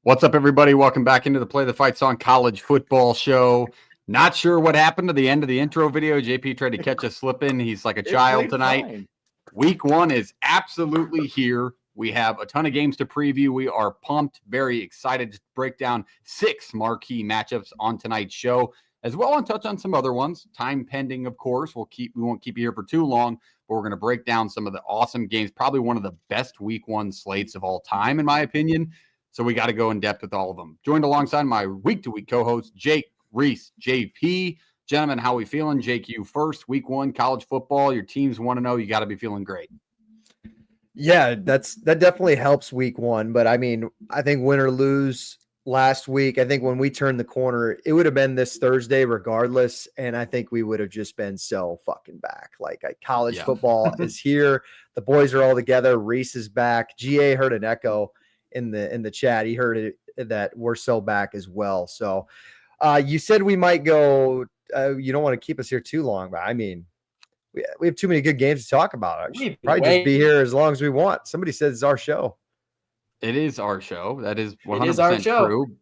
What's up, everybody? Welcome back into the Play the Fight Song College Football Show. Not sure what happened to the end of the intro video. JP tried to catch us slipping. He's like a child tonight. Fine. Week one is absolutely here. We have a ton of games to preview. We are pumped, very excited to break down 6 marquee matchups on tonight's show, as well and touch on some other ones. Time pending, of course. We won't keep you here for too long, but we're going to break down some of the awesome games. Probably one of the best week one slates of all time, in my opinion. So we got to go in depth with all of them. Joined alongside my week-to-week co-host, Jake, Reese, JP. Gentlemen, how we feeling? Jake, you first. Week one, college football. Your teams 1-0. You got to be feeling great. Yeah, that definitely helps week one. But I mean, I think win or lose last week, I think when we turned the corner, it would have been this Thursday regardless. And I think we would have just been so fucking back. Like college football is here. The boys are all together. Reese is back. GA heard an echo in the chat. He heard it that we're so back as well. So you said we might go, you don't want to keep us here too long, but I mean, we have too many good games to talk about. I should probably just be here as long as we want. Somebody says it's our show. It is our show. That is 100% true.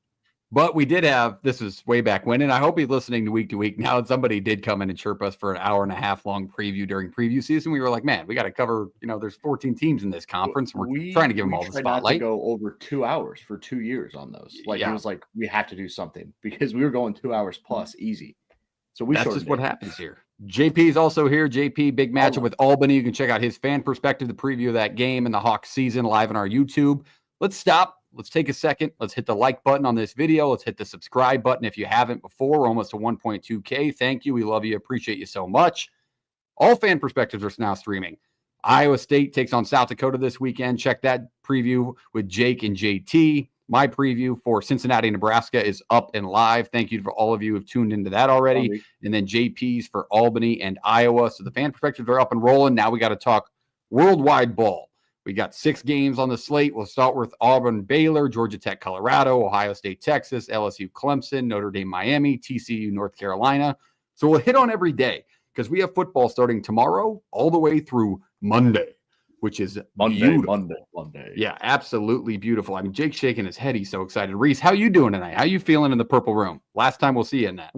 But we did have, this was way back when, and I hope he's listening to week now. And somebody did come in and chirp us for an hour and a half long preview during preview season. We were like, man, we got to cover, there's 14 teams in this conference. We're trying to give them all the spotlight. Not to go over 2 hours for 2 years on those. It was like, we have to do something because we were going 2 hours plus easy. So that's just what happens here. JP is also here. JP, big matchup with Albany. You can check out his fan perspective, the preview of that game and the Hawks season live on our YouTube. Let's stop. Let's take a second. Let's hit the like button on this video. Let's hit the subscribe button if you haven't before. We're almost to 1.2K. Thank you. We love you. Appreciate you so much. All fan perspectives are now streaming. Iowa State takes on South Dakota this weekend. Check that preview with Jake and JT. My preview for Cincinnati, Nebraska is up and live. Thank you for all of you who have tuned into that already. And then JP's for Albany and Iowa. So the fan perspectives are up and rolling. Now we got to talk worldwide ball. We got 6 games on the slate. We'll start with Auburn, Baylor, Georgia Tech, Colorado, Ohio State, Texas, LSU, Clemson, Notre Dame, Miami, TCU, North Carolina. So we'll hit on every day because we have football starting tomorrow all the way through Monday, which is Monday. Yeah, absolutely beautiful. I mean, Jake's shaking his head. He's so excited. Reese, how you doing tonight? How you feeling in the purple room? Last time we'll see you in that.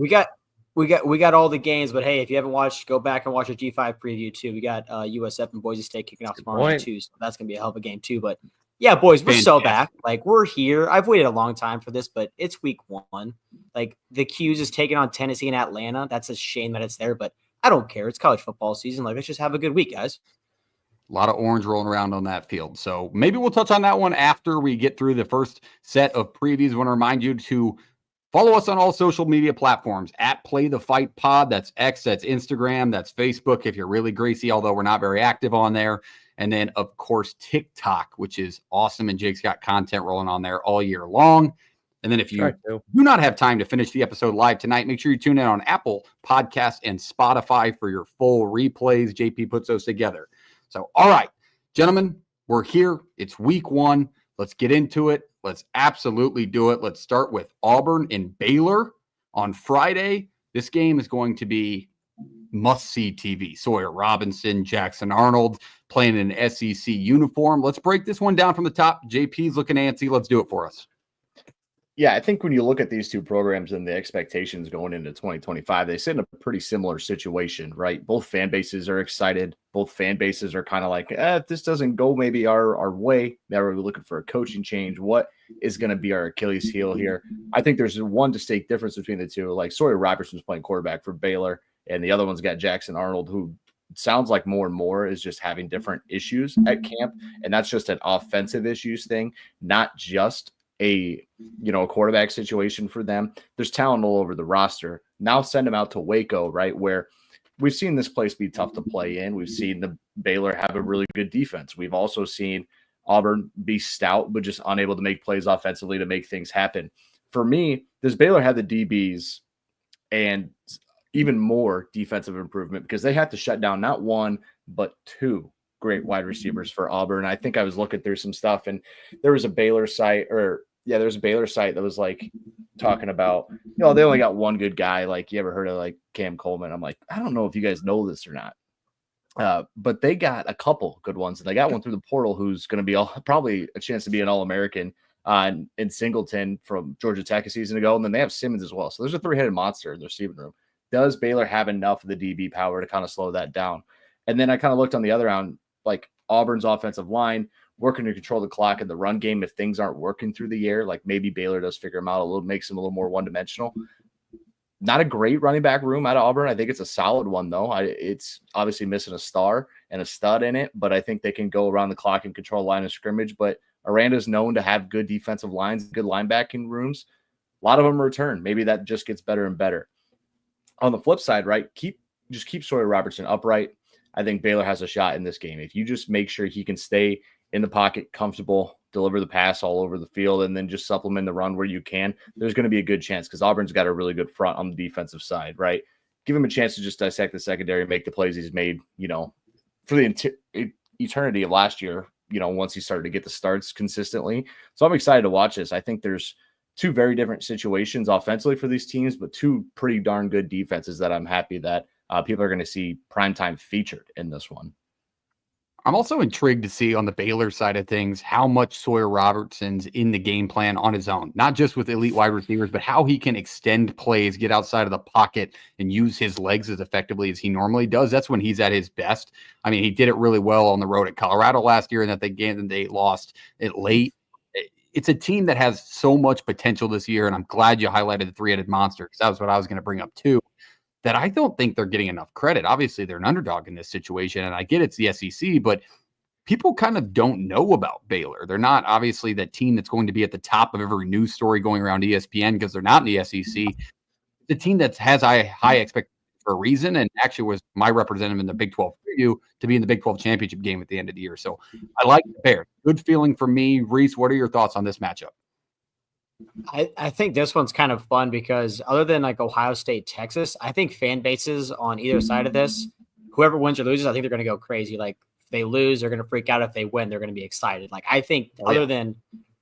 We got all the games, but hey, if you haven't watched, go back and watch a G5 preview too. We got USF and Boise State kicking off tomorrow night too, so that's gonna be a hell of a game too. But yeah, boys, we're so back. Like we're here. I've waited a long time for this, but it's week one. Like the Qs is taking on Tennessee and Atlanta. That's a shame that it's there, but I don't care. It's college football season. Like let's just have a good week, guys. A lot of orange rolling around on that field. So maybe we'll touch on that one after we get through the first set of previews. I want to remind you to follow us on all social media platforms at Play the Fight Pod. That's X, that's Instagram, that's Facebook if you're really greasy, although we're not very active on there. And then, of course, TikTok, which is awesome. And Jake's got content rolling on there all year long. And then if you do not have time to finish the episode live tonight, make sure you tune in on Apple Podcasts and Spotify for your full replays. JP puts those together. So, all right, gentlemen, we're here. It's week one. Let's get into it. Let's absolutely do it. Let's start with Auburn and Baylor on Friday. This game is going to be must-see TV. Sawyer Robinson, Jackson Arnold playing in an SEC uniform. Let's break this one down from the top. JP's looking antsy. Let's do it for us. Yeah, I think when you look at these two programs and the expectations going into 2025, they sit in a pretty similar situation, right? Both fan bases are excited. Both fan bases are kind of like, if this doesn't go maybe our way, now we're looking for a coaching change. What is going to be our Achilles heel here? I think there's one distinct difference between the two. Like Sawyer Robertson's playing quarterback for Baylor, and the other one's got Jackson Arnold, who sounds like more and more is just having different issues at camp. And that's just an offensive issues thing, not just a quarterback situation for them. There's talent all over the roster. Now send them out to Waco, right, where we've seen this place be tough to play in. We've seen the Baylor have a really good defense. We've also seen Auburn be stout, but just unable to make plays offensively to make things happen. For me, does Baylor have the DBs and even more defensive improvement because they have to shut down not one, but 2 great wide receivers for Auburn. I think I was looking through some stuff, and there was a Baylor site that was like talking about, they only got one good guy. Like, you ever heard of like Cam Coleman? I'm like, I don't know if you guys know this or not. But they got a couple good ones, and they got one through the portal who's going to be probably a chance to be an All-American. and Singleton from Georgia Tech a season ago. And then they have Simmons as well. So there's a three-headed monster in the receiving room. Does Baylor have enough of the DB power to kind of slow that down? And then I kind of looked on the other end, like Auburn's offensive line, working to control the clock in the run game if things aren't working through the air. Like maybe Baylor does figure them out a little, makes them a little more one-dimensional. Not a great running back room out of Auburn. I think it's a solid one, though. It's obviously missing a star and a stud in it, but I think they can go around the clock and control line of scrimmage. But Aranda's known to have good defensive lines, good linebacking rooms. A lot of them return. Maybe that just gets better and better. On the flip side, right, keep Sawyer Robertson upright. I think Baylor has a shot in this game. If you just make sure he can stay in the pocket, comfortable, deliver the pass all over the field, and then just supplement the run where you can, there's going to be a good chance because Auburn's got a really good front on the defensive side, right? Give him a chance to just dissect the secondary, make the plays he's made, for the eternity of last year, once he started to get the starts consistently. So I'm excited to watch this. I think there's two very different situations offensively for these teams, but two pretty darn good defenses that I'm happy that people are going to see primetime featured in this one. I'm also intrigued to see on the Baylor side of things how much Sawyer Robertson's in the game plan on his own, not just with elite wide receivers, but how he can extend plays, get outside of the pocket, and use his legs as effectively as he normally does. That's when he's at his best. I mean, he did it really well on the road at Colorado last year, and that they lost it late. It's a team that has so much potential this year, and I'm glad you highlighted the three-headed monster because that was what I was going to bring up too. That I don't think they're getting enough credit. Obviously, they're an underdog in this situation, and I get it's the SEC, but people kind of don't know about Baylor. They're not obviously that team that's going to be at the top of every news story going around ESPN because they're not in the SEC. The team that has high expectations for a reason, and actually was my representative in the Big 12 preview to be in the Big 12 championship game at the end of the year. So I like the Bears. Good feeling for me. Reese, what are your thoughts on this matchup? I think this one's kind of fun because other than like Ohio State, Texas, I think fan bases on either side of this, whoever wins or loses, I think they're going to go crazy. Like if they lose, they're going to freak out. If they win, they're going to be excited. Like I think other than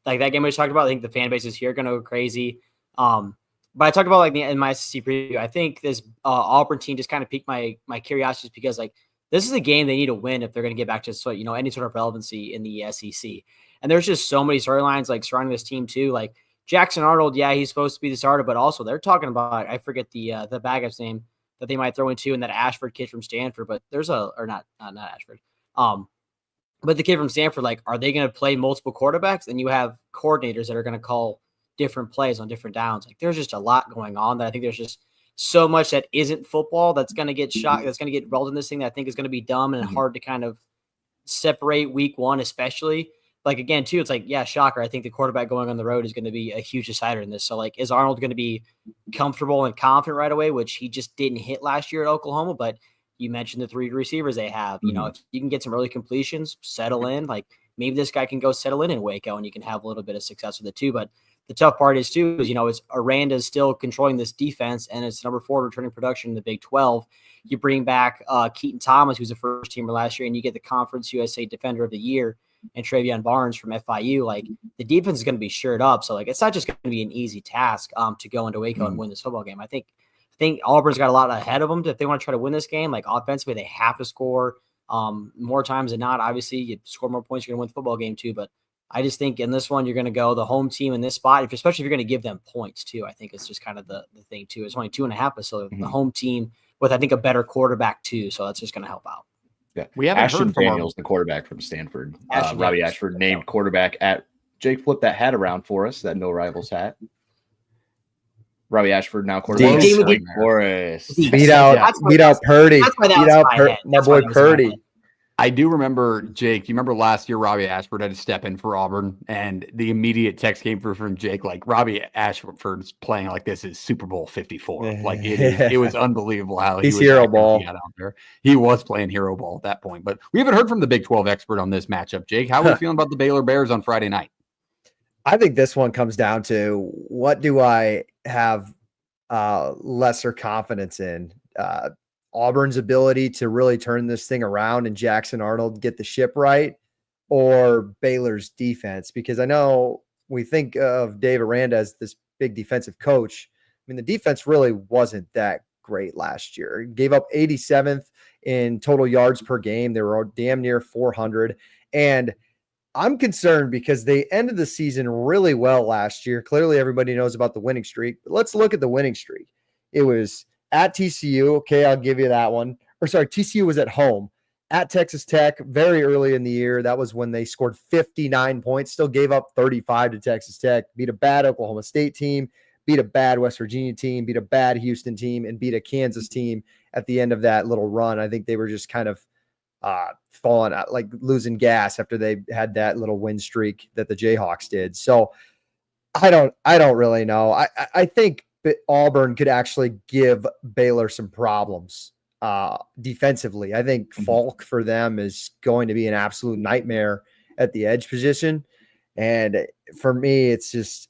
like that game we just talked about, I think the fan bases here are going to go crazy. But I talked about like in my SEC preview, I think this Auburn team just kind of piqued my curiosity because like this is a game they need to win if they're going to get back to any sort of relevancy in the SEC. And there's just so many storylines like surrounding this team too, like. Jackson Arnold, yeah, he's supposed to be the starter, but also they're talking about, I forget the backup's name that they might throw into, and that Ashford kid from Stanford, but there's not Ashford. But the kid from Stanford, like, are they going to play multiple quarterbacks? And you have coordinators that are going to call different plays on different downs. Like there's just a lot going on that I think there's just so much that isn't football that's going to get shot, that's going to get rolled in this thing that I think is going to be dumb and hard to kind of separate week one, especially. Like, again, too, it's like, yeah, shocker. I think the quarterback going on the road is going to be a huge decider in this. So, like, is Arnold going to be comfortable and confident right away, which he just didn't hit last year at Oklahoma? But you mentioned the three receivers they have. If you can get some early completions, settle in. Like, maybe this guy can go settle in Waco and you can have a little bit of success with it, too. But the tough part is, too, is, it's Aranda's still controlling this defense, and it's number 4 returning production in the Big 12. You bring back Keaton Thomas, who's a first-teamer last year, and you get the Conference USA Defender of the Year and Travion Barnes from FIU. Like the defense is going to be shored up. So like, it's not just going to be an easy task to go into Waco and win this football game. I think Auburn's got a lot ahead of them if they want to try to win this game. Like offensively, they have to score more times than not. Obviously you score more points, you're going to win the football game too. But I just think in this one, you're going to go the home team in this spot, especially if you're going to give them points too. I think it's just kind of the thing too. It's only 2.5, so the home team with, I think, a better quarterback too. So that's just going to help out. Yeah, we haven't Ashton heard from Daniels, the quarterback from Stanford. Robbie Daniels. Ashford named quarterback at Jake. Flip that hat around for us. That no rivals hat. Robbie Ashford now quarterback. Wake Forest. Beat out Purdy. Beat out my boy Purdy. I do remember, Jake, you remember last year Robbie Ashford had to step in for Auburn, and the immediate text came through from Jake, like, Robbie Ashford's playing like this is Super Bowl 54. Like, it was unbelievable how he's hero ball out there. He was playing hero ball at that point. But we haven't heard from the Big 12 expert on this matchup. Jake, how are we feeling about the Baylor Bears on Friday night? I think this one comes down to what do I have lesser confidence in? Auburn's ability to really turn this thing around and Jackson Arnold get the ship right, or Baylor's defense? Because I know we think of Dave Aranda as this big defensive coach. I mean, the defense really wasn't that great last year. It gave up 87th in total yards per game. They were damn near 400. And I'm concerned because they ended the season really well last year. Clearly, everybody knows about the winning streak. But let's look at the winning streak. It was at TCU. Okay, I'll give you that one. Or sorry, TCU was at home. At Texas Tech, very early in the year. That was when they scored 59 points, still gave up 35 to Texas Tech, beat a bad Oklahoma State team, beat a bad West Virginia team, beat a bad Houston team, and beat a Kansas team at the end of that little run. I think they were just kind of falling out, like losing gas after they had that little win streak that the Jayhawks did. So I don't really know. I think Auburn could actually give Baylor some problems defensively. I think Falk for them is going to be an absolute nightmare at the edge position. And for me, it's just,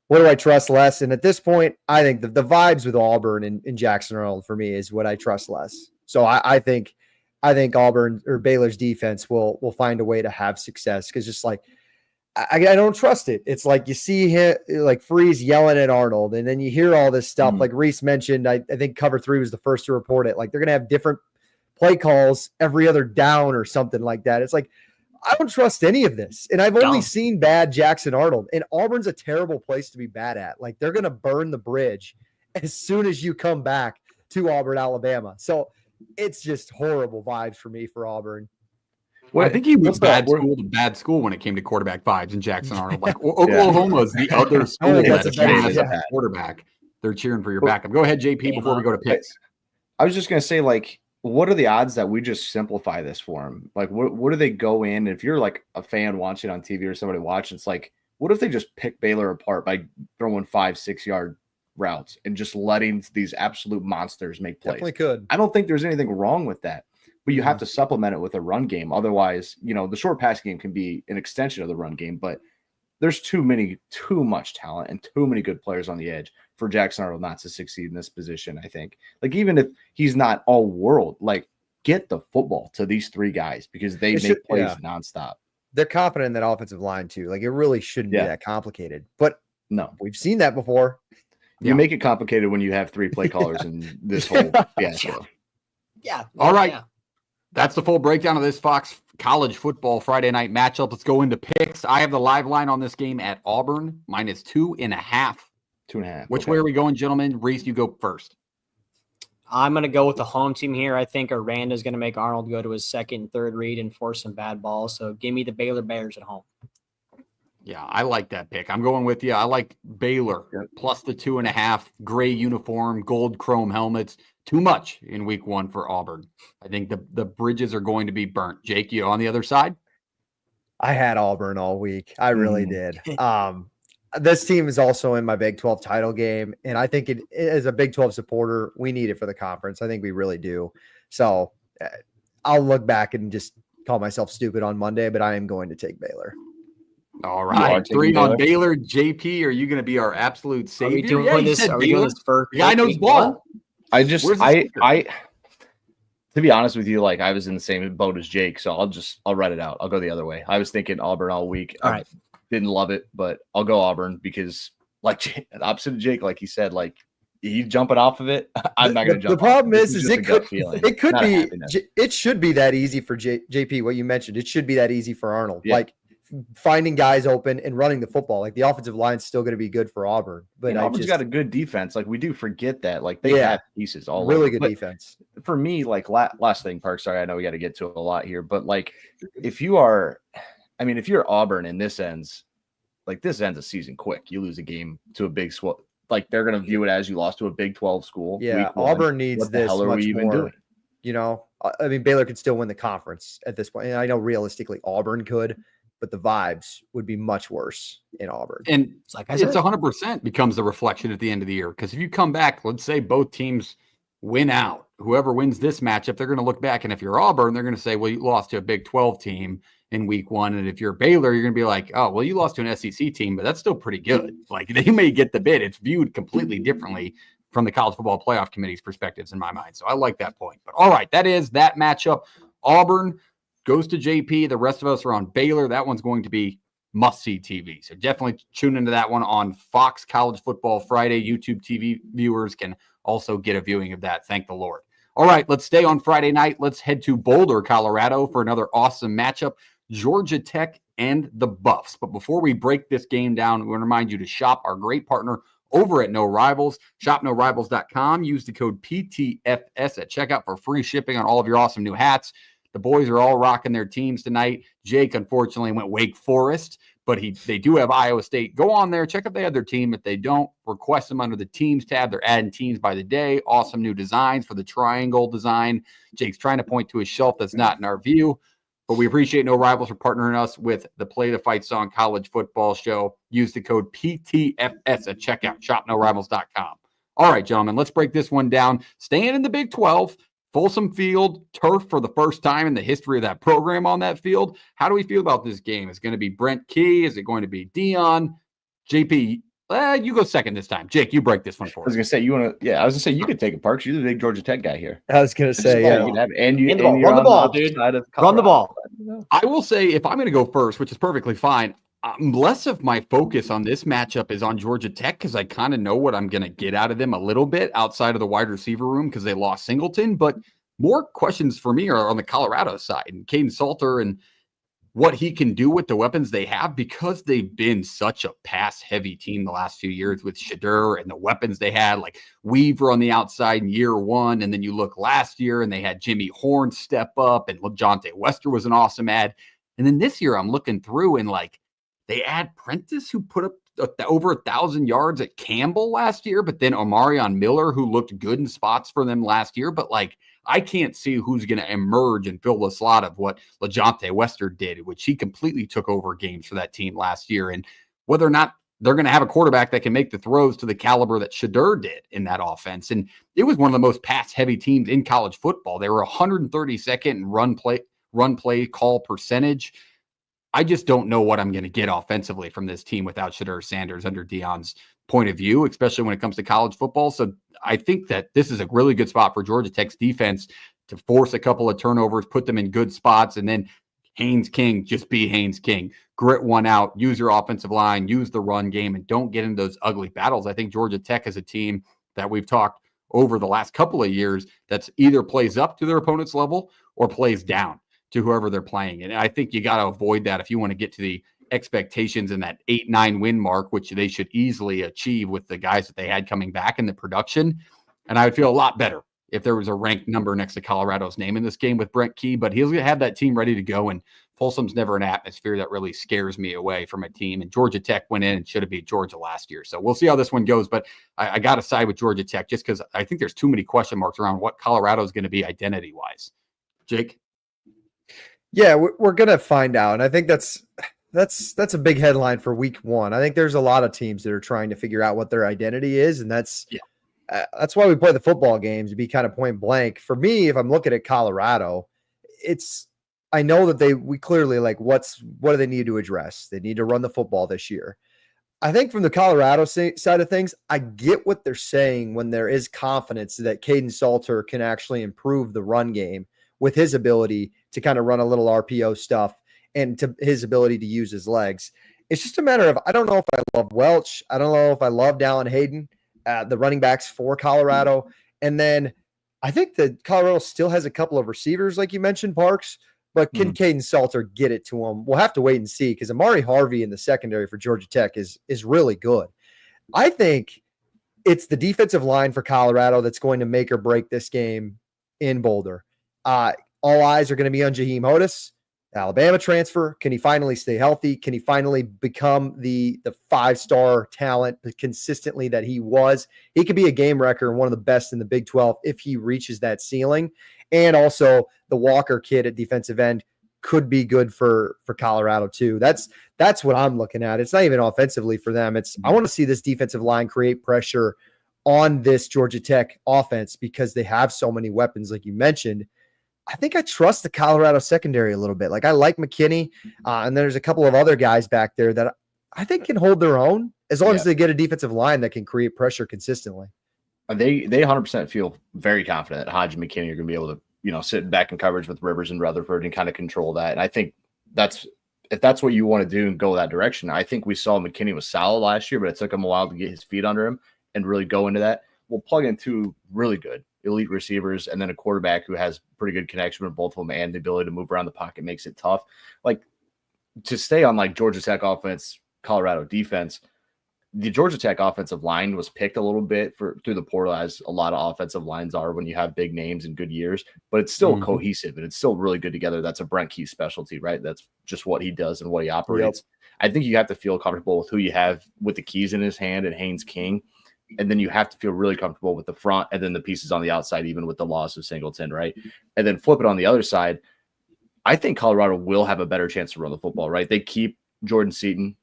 what do I trust less? And at this point, I think the vibes with Auburn and Jackson Arnold for me is what I trust less. So I think Auburn or Baylor's defense will find a way to have success, because just like I don't trust it. It's like you see him like Freeze yelling at Arnold, and then you hear all this stuff. Like Reese mentioned, I think Cover 3 was the first to report it. Like they're gonna have different play calls every other down or something like that. It's like I don't trust any of this. And I've only seen bad Jackson Arnold, and Auburn's a terrible place to be bad at. Like they're gonna burn the bridge as soon as you come back to Auburn, Alabama. So it's just horrible vibes for me for Auburn. Well, I think he was bad school to bad school when it came to quarterback vibes in Jackson Arnold. Like Oklahoma is the other school that has a quarterback. They're cheering for your backup. Go ahead, JP, before we go to picks. I was just going to say, like, what are the odds that we just simplify this for him? Like, what do they go in? If you're like a fan watching on TV or somebody watching, it's like, what if they just pick Baylor apart by throwing 5-6 yard routes and just letting these absolute monsters make plays? Definitely could. I don't think there's anything wrong with that. But you have to supplement it with a run game. Otherwise, the short pass game can be an extension of the run game, but there's too much talent and too many good players on the edge for Jackson Arnold not to succeed in this position, I think. Like, even if he's not all world, like, get the football to these three guys because they make plays nonstop. They're confident in that offensive line too. Like, it really shouldn't be that complicated. But no, we've seen that before. You make it complicated when you have three play callers in this whole fiasco. Yeah. All right. Yeah. That's the full breakdown of this Fox College football Friday night matchup. Let's go into picks. I have the live line on this game at Auburn minus 2.5. 2.5. Which way are we going, gentlemen? Reese, you go first. I'm going to go with the home team here. I think Aranda is going to make Arnold go to his second and third read and force some bad balls. So give me the Baylor Bears at home. Yeah, I like that pick. I'm going with you. I like Baylor plus the 2.5, gray uniform, gold chrome helmets. Too much in week one for Auburn. I think the bridges are going to be burnt. Jake, you on the other side? I had Auburn all week. I really did. This team is also in my Big 12 title game, and I think it, as a Big 12 supporter, we need it for the conference. I think we really do. So I'll look back and just call myself stupid on Monday, but I am going to take Baylor. All right, 3 on Baylor. JP, are you going to be our absolute savior? Are we doing this first? The guy knows ball. I to be honest with you, like, I was in the same boat as Jake, so I'll write it out. I'll go the other way. I was thinking Auburn all week. All right. Didn't love it, but I'll go Auburn because, like, opposite of Jake, like he said, like, he's jumping off of it. I'm not going to jump. The problem is it it should be that easy for JP. What you mentioned, it should be that easy for Arnold. Yeah. Like, finding guys open and running the football. Like, the offensive line's still going to be good for Auburn, but Auburn's got a good defense. Like, we do forget that. Like, they have pieces all really over. Good defense. For me, like, last thing, Park. Sorry, I know we got to get to a lot here, but like, if you're Auburn and this ends a season quick. You lose a game to a big school. Like, they're going to view it as you lost to a Big 12 school. Yeah, Auburn needs this much more. I mean, Baylor could still win the conference at this point. And I know realistically Auburn could, but the vibes would be much worse in Auburn. And it's 100% becomes the reflection at the end of the year. Because if you come back, let's say both teams win out, whoever wins this matchup, they're going to look back. And if you're Auburn, they're going to say, well, you lost to a Big 12 team in week one. And if you're Baylor, you're going to be like, oh, well, you lost to an SEC team, but that's still pretty good. Like, they may get the bid. It's viewed completely differently from the college football playoff committee's perspectives in my mind. So I like that point. But all right, that is that matchup. Auburn goes to JP. The rest of us are on Baylor. That one's going to be must-see TV. So definitely tune into that one on Fox College Football Friday. YouTube TV viewers can also get a viewing of that. Thank the Lord. All right, let's stay on Friday night. Let's head to Boulder, Colorado for another awesome matchup. Georgia Tech and the Buffs. But before we break this game down, we want to remind you to shop our great partner over at No Rivals. ShopNoRivals.com. Use the code PTFS at checkout for free shipping on all of your awesome new hats. The boys are all rocking their teams tonight. Jake, unfortunately, went Wake Forest, but they do have Iowa State. Go on there, check if they have their team. If they don't, request them under the teams tab. They're adding teams by the day. Awesome new designs for the triangle design. Jake's trying to point to a shelf that's not in our view. But we appreciate No Rivals for partnering us with the Play the Fight Song College Football Show. Use the code PTFS at checkout, shopnorivals.com. All right, gentlemen, let's break this one down. Staying in the Big 12, Folsom Field, turf for the first time in the history of that program on that field. How do we feel about this game? Is it going to be Brent Key? Is it going to be Dion? JP, you go second this time. Jake, you break this one for us. I was gonna say you could take it, Parks. You're the big Georgia Tech guy here. I was gonna say, yeah, you can have it. And you run the ball, dude. Run the ball. I will say, if I'm going to go first, which is perfectly fine, less of my focus on this matchup is on Georgia Tech because I kind of know what I'm going to get out of them a little bit outside of the wide receiver room because they lost Singleton. But more questions for me are on the Colorado side and Caden Salter and what he can do with the weapons they have because they've been such a pass-heavy team the last few years with Shadur and the weapons they had, like Weaver on the outside in year one. And then you look last year and they had Jimmy Horn step up and LeJonte Wester was an awesome ad. And then this year I'm looking through and like they add Prentice who put up over 1,000 yards at Campbell last year, but then Omarion Miller who looked good in spots for them last year. But like, I can't see who's going to emerge and fill the slot of what LeJonte Wester did, which he completely took over games for that team last year. And whether or not they're going to have a quarterback that can make the throws to the caliber that Shadur did in that offense. And it was one of the most pass-heavy teams in college football. They were 132nd in run play call percentage. I just don't know what I'm going to get offensively from this team without Shadur Sanders under Dion's point of view, especially when it comes to college football. So I think that this is a really good spot for Georgia Tech's defense to force a couple of turnovers, put them in good spots, and then Haynes King, just be Haynes King. Grit one out, use your offensive line, use the run game, and don't get into those ugly battles. I think Georgia Tech is a team that we've talked over the last couple of years that's either plays up to their opponent's level or plays down to whoever they're playing. And I think you got to avoid that if you want to get to the expectations in that 8-9 win mark, which they should easily achieve with the guys that they had coming back in the production. And I would feel a lot better if there was a ranked number next to Colorado's name in this game with Brent Key, but he's going to have that team ready to go. And Folsom's never an atmosphere that really scares me away from a team. And Georgia Tech went in and should have beat Georgia last year. So we'll see how this one goes. But I got to side with Georgia Tech just because I think there's too many question marks around what Colorado is going to be identity-wise. Jake? Yeah, we're going to find out. And I think that's a big headline for week one. I think there's a lot of teams that are trying to figure out what their identity is. And that's why we play the football games, to be kind of point blank. For me, if I'm looking at Colorado, I know that we clearly like what do they need to address? They need to run the football this year. I think from the Colorado side of things, I get what they're saying when there is confidence that Caden Salter can actually improve the run game with his ability to kind of run a little RPO stuff and to his ability to use his legs. It's just a matter of, I don't know if I love Welch. I don't know if I love Dallin Hayden, the running backs for Colorado. And then I think that Colorado still has a couple of receivers, like you mentioned, Parks, but can Caden Salter get it to him? We'll have to wait and see because Amari Harvey in the secondary for Georgia Tech is really good. I think it's the defensive line for Colorado that's going to make or break this game in Boulder. All eyes are going to be on Jaheim Otis, Alabama transfer. Can he finally stay healthy? Can he finally become the 5-star talent consistently that he was? He could be a game wrecker and one of the best in the Big 12 if he reaches that ceiling. And also the Walker kid at defensive end could be good for Colorado too. That's what I'm looking at. It's not even offensively for them. I want to see this defensive line create pressure on this Georgia Tech offense because they have so many weapons, like you mentioned. I think I trust the Colorado secondary a little bit. Like I like McKinney, and there's a couple of other guys back there that I think can hold their own as long as they get a defensive line that can create pressure consistently. They 100% feel very confident that Hodge and McKinney are going to be able to, sit back in coverage with Rivers and Rutherford and kind of control that. And I think if that's what you want to do and go that direction. I think we saw McKinney was solid last year, but it took him a while to get his feet under him and really go into that. We'll plug in two really good elite receivers and then a quarterback who has pretty good connection with both of them and the ability to move around the pocket makes it tough. Like to stay on like Georgia Tech offense, Colorado defense, the Georgia Tech offensive line was picked a little bit through the portal, as a lot of offensive lines are when you have big names and good years, but it's still cohesive and it's still really good together. That's a Brent Key specialty, right? That's just what he does and what he operates. Yep. I think you have to feel comfortable with who you have with the keys in his hand and Haynes King. And then you have to feel really comfortable with the front and then the pieces on the outside, even with the loss of Singleton, right? And then flip it on the other side. I think Colorado will have a better chance to run the football, right? They keep Jordan Seaton.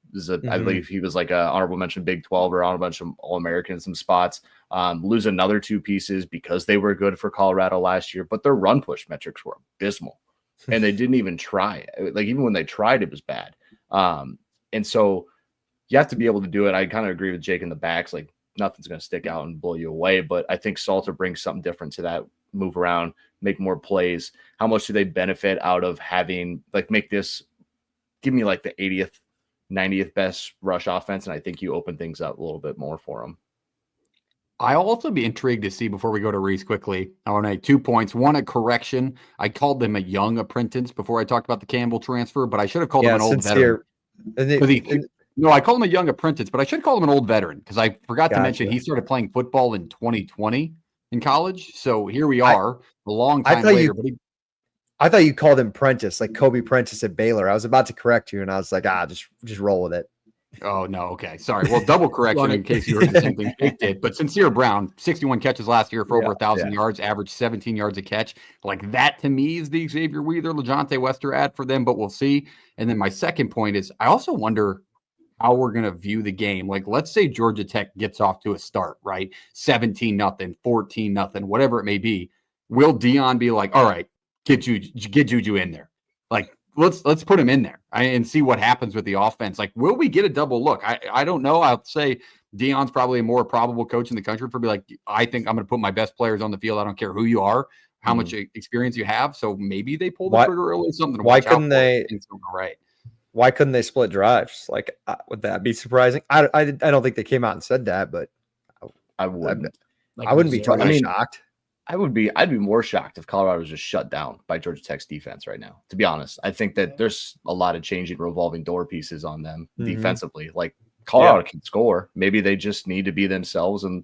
I believe he was like an honorable mention Big 12 or honorable mention All-American in some spots. Lose another two pieces because they were good for Colorado last year, but their run push metrics were abysmal. And they didn't even try. Like, even when they tried, it was bad. And so you have to be able to do it. I kind of agree with Jake in the backs. Like, nothing's going to stick out and blow you away. But I think Salter brings something different to that. Move around, make more plays. How much do they benefit out of having, like, make this, give me like the 80th, 90th best rush offense, and I think you open things up a little bit more for them. I'll also be intrigued to see, before we go to Reese quickly, I want to make 2 points. One, a correction. I called them a young apprentice before I talked about the Campbell transfer, but I should have called him an old veteran. No, I called him a young apprentice, but I should call him an old veteran because I forgot to mention he started playing football in 2020 in college. So here we are, a long time later. I thought you called him Prentice, like Kobe Prentice at Baylor. I was about to correct you, and I was like, just roll with it. Oh, no. Okay. Sorry. Well, double correction in case you heard the same thing Jake did. But Sincere Brown, 61 catches last year for over 1,000 yards, averaged 17 yards a catch. Like, that to me is the Xavier Wheeler, LeJontay Wester ad for them, but we'll see. And then my second point is I also wonder how we're going to view the game. Like, let's say Georgia Tech gets off to a start, right? 17-0, 14-0, whatever it may be. Will Dion be like, all right, get Juju in there? Like, let's put him in there and see what happens with the offense. Like, will we get a double look? I don't know. I'll say Dion's probably a more probable coach in the country for be like, I think I'm going to put my best players on the field. I don't care who you are, how much experience you have. So maybe they pull the trigger early, something to watch out for. Right. Why couldn't they split drives? Like, would that be surprising? I don't think they came out and said that, but I wouldn't. I wouldn't be totally shocked. I'd be more shocked if Colorado was just shut down by Georgia Tech's defense right now. To be honest, I think that there's a lot of changing revolving door pieces on them defensively. Like, Colorado can score. Maybe they just need to be themselves and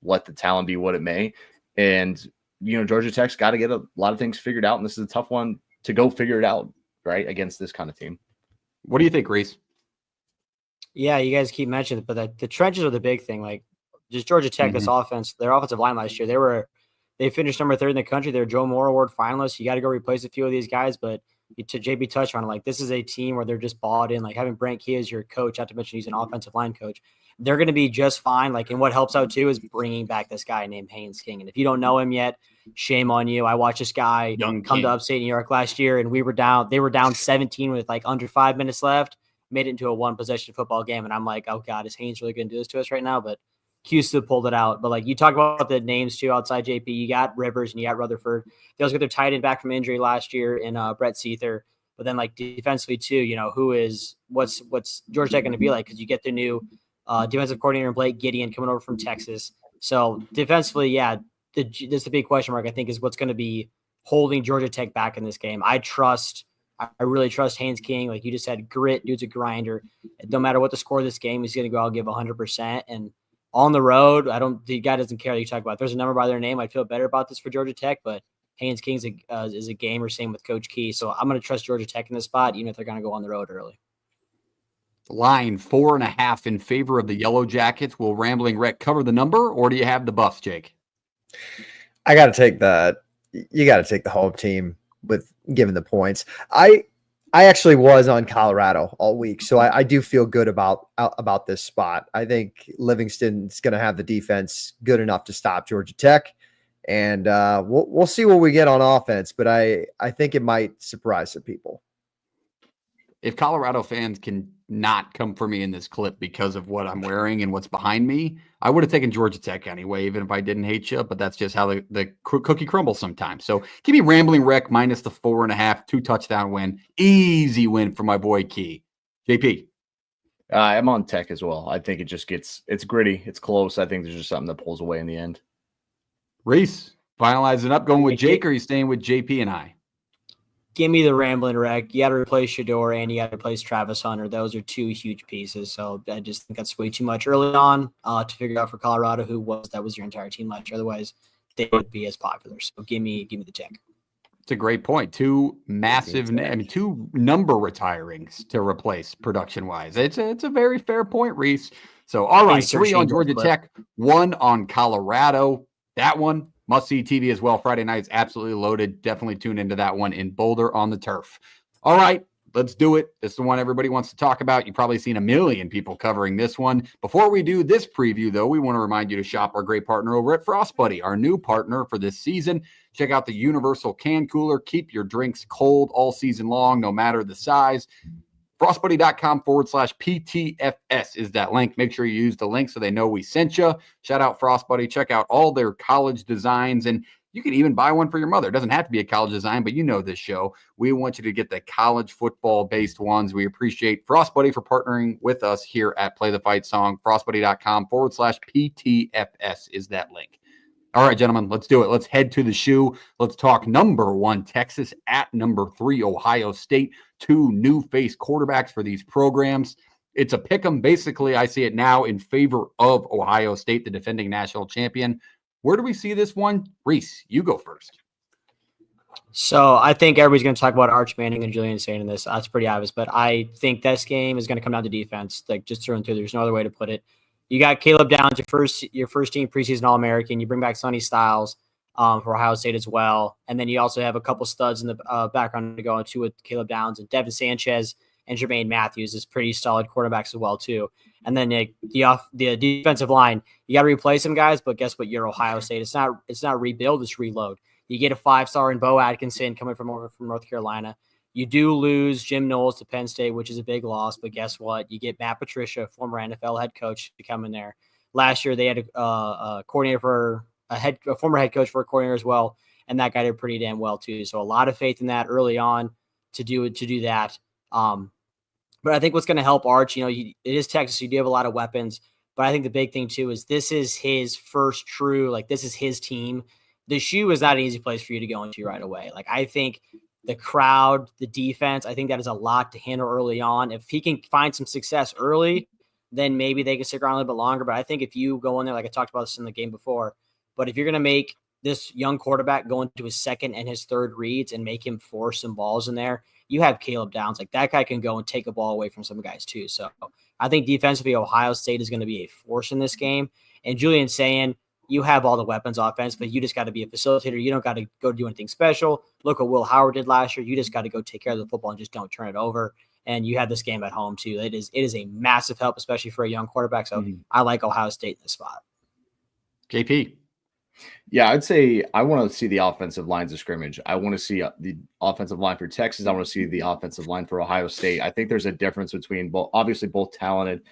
let the talent be what it may. And, Georgia Tech's got to get a lot of things figured out. And this is a tough one to go figure it out, right, against this kind of team. What do you think, Reese? Yeah, you guys keep mentioning it, but the trenches are the big thing. Like, just Georgia Tech, this offense, their offensive line last year, they finished number 3 in the country. They're Joe Moore Award finalists. You got to go replace a few of these guys, but to JB touched on it, like, this is a team where they're just bought in. Like, having Brent Key as your coach, not to mention he's an offensive line coach, they're going to be just fine. Like, and what helps out too is bringing back this guy named Haynes King. And if you don't know him yet, shame on you. I watched this guy come to upstate New York last year, and they were down 17 with like under 5 minutes left, made it into a 1-possession football game. And I'm like, oh God, is Haynes really going to do this to us right now? But Houston pulled it out. But like, you talk about the names too outside JP, you got Rivers and you got Rutherford. They also got their tight end back from injury last year in Brett Seether. But then, like, defensively too, what's Georgia Tech going to be like? Because you get the new defensive coordinator Blake Gideon coming over from Texas. So defensively, that's the big question mark, I think, is what's going to be holding Georgia Tech back in this game. I really trust Haynes King. Like you just said, grit, dude's a grinder. No matter what the score of this game, he's going to go out and give 100%. And on the road, the guy doesn't care that you talk about. There's a number by their name. I'd feel better about this for Georgia Tech, but Haynes King is a gamer, same with Coach Key. So I'm going to trust Georgia Tech in this spot, even if they're going to go on the road early. Line 4.5 in favor of the Yellow Jackets. Will Rambling Wreck cover the number, or do you have the Buffs, Jake? I got to take that. You got to take the home team with giving the points. I actually was on Colorado all week, so I do feel good about this spot. I think Livingston's going to have the defense good enough to stop Georgia Tech, and we'll see what we get on offense. But I think it might surprise some people. If Colorado fans can not come for me in this clip because of what I'm wearing and what's behind me, I would have taken Georgia Tech anyway, even if I didn't hate you. But that's just how the cookie crumbles sometimes. So give me Rambling Wreck minus the 4.5, 2-touchdown win. Easy win for my boy Key. JP. I'm on Tech as well. I think it's gritty. It's close. I think there's just something that pulls away in the end. Reese, finalizing up, going with Jake, or are you staying with JP and I? give me the Ramblin' Wreck. You got to replace Shador and you got to replace Travis Hunter. Those are two huge pieces. So I just think that's way too much early on to figure out for Colorado that was your entire team last year. Otherwise, they would be as popular. So give me the tick. It's a great point. Two number retirings to replace production wise. It's a very fair point, Reese. So, all right, 3 on Georgia Tech, 1 on Colorado. That one must see TV as well. Friday night is absolutely loaded. Definitely tune into that one in Boulder on the turf. All right, let's do it. This is the one everybody wants to talk about. You've probably seen a million people covering this one. Before we do this preview, though, we want to remind you to shop our great partner over at Frost Buddy, our new partner for this season. Check out the universal can cooler. Keep your drinks cold all season long, no matter the size. FrostBuddy.com/PTFS is that link. Make sure you use the link so they know we sent you. Shout out Frost Buddy. Check out all their college designs, and you can even buy one for your mother. It doesn't have to be a college design, but you know this show. We want you to get the college football-based ones. We appreciate Frost Buddy for partnering with us here at Play the Fight Song. FrostBuddy.com/PTFS is that link. All right, gentlemen, let's do it. Let's head to the shoe. Let's talk number 1, Texas, at number 3, Ohio State. 2 new face quarterbacks for these programs. It's a pick 'em. Basically, I see it now in favor of Ohio State, the defending national champion. Where do we see this one? Reese, you go first. So I think everybody's going to talk about Arch Manning and Julian Saint in this. That's pretty obvious, but I think this game is going to come down to defense, like just through and through. There's no other way to put it. You got Caleb Downs, your first team preseason All-American. You bring back Sonny Styles for Ohio State as well. And then you also have a couple studs in the background to go into with Caleb Downs and Devin Sanchez and Jermaine Matthews is pretty solid quarterbacks as well too. And then the defensive line, you got to replace some guys, but guess what? You're Ohio State. It's not rebuild, it's reload. You get a 5-star in Bo Atkinson coming from North Carolina. You do lose Jim Knowles to Penn State, which is a big loss, but guess what? You get Matt Patricia, former NFL head coach, to come in there. Last year, they had a coordinator for a former head coach for a coordinator as well, and that guy did pretty damn well too. So a lot of faith in that early on to do that. But I think what's going to help Arch, it is Texas. You do have a lot of weapons, but I think the big thing too is this is his first true, this is his team. The shoe is not an easy place for you to go into right away. I think the crowd, the defense, I think that is a lot to handle early on. If he can find some success early, then maybe they can stick around a little bit longer. But I think if you go in there, like I talked about this in the game before, but if you're going to make this young quarterback go into his second and his third reads and make him force some balls in there, you have Caleb Downs. That guy can go and take a ball away from some guys too. So I think defensively, Ohio State is going to be a force in this game. And Julian saying, you have all the weapons offense, but you just got to be a facilitator. You don't got to go do anything special. Look what Will Howard did last year. You just got to go take care of the football and just don't turn it over. And you have this game at home too. It is a massive help, especially for a young quarterback. So I like Ohio State in this spot. JP. Yeah, I'd say I want to see the offensive lines of scrimmage. I want to see the offensive line for Texas. I want to see the offensive line for Ohio State. I think there's a difference between both, obviously both talented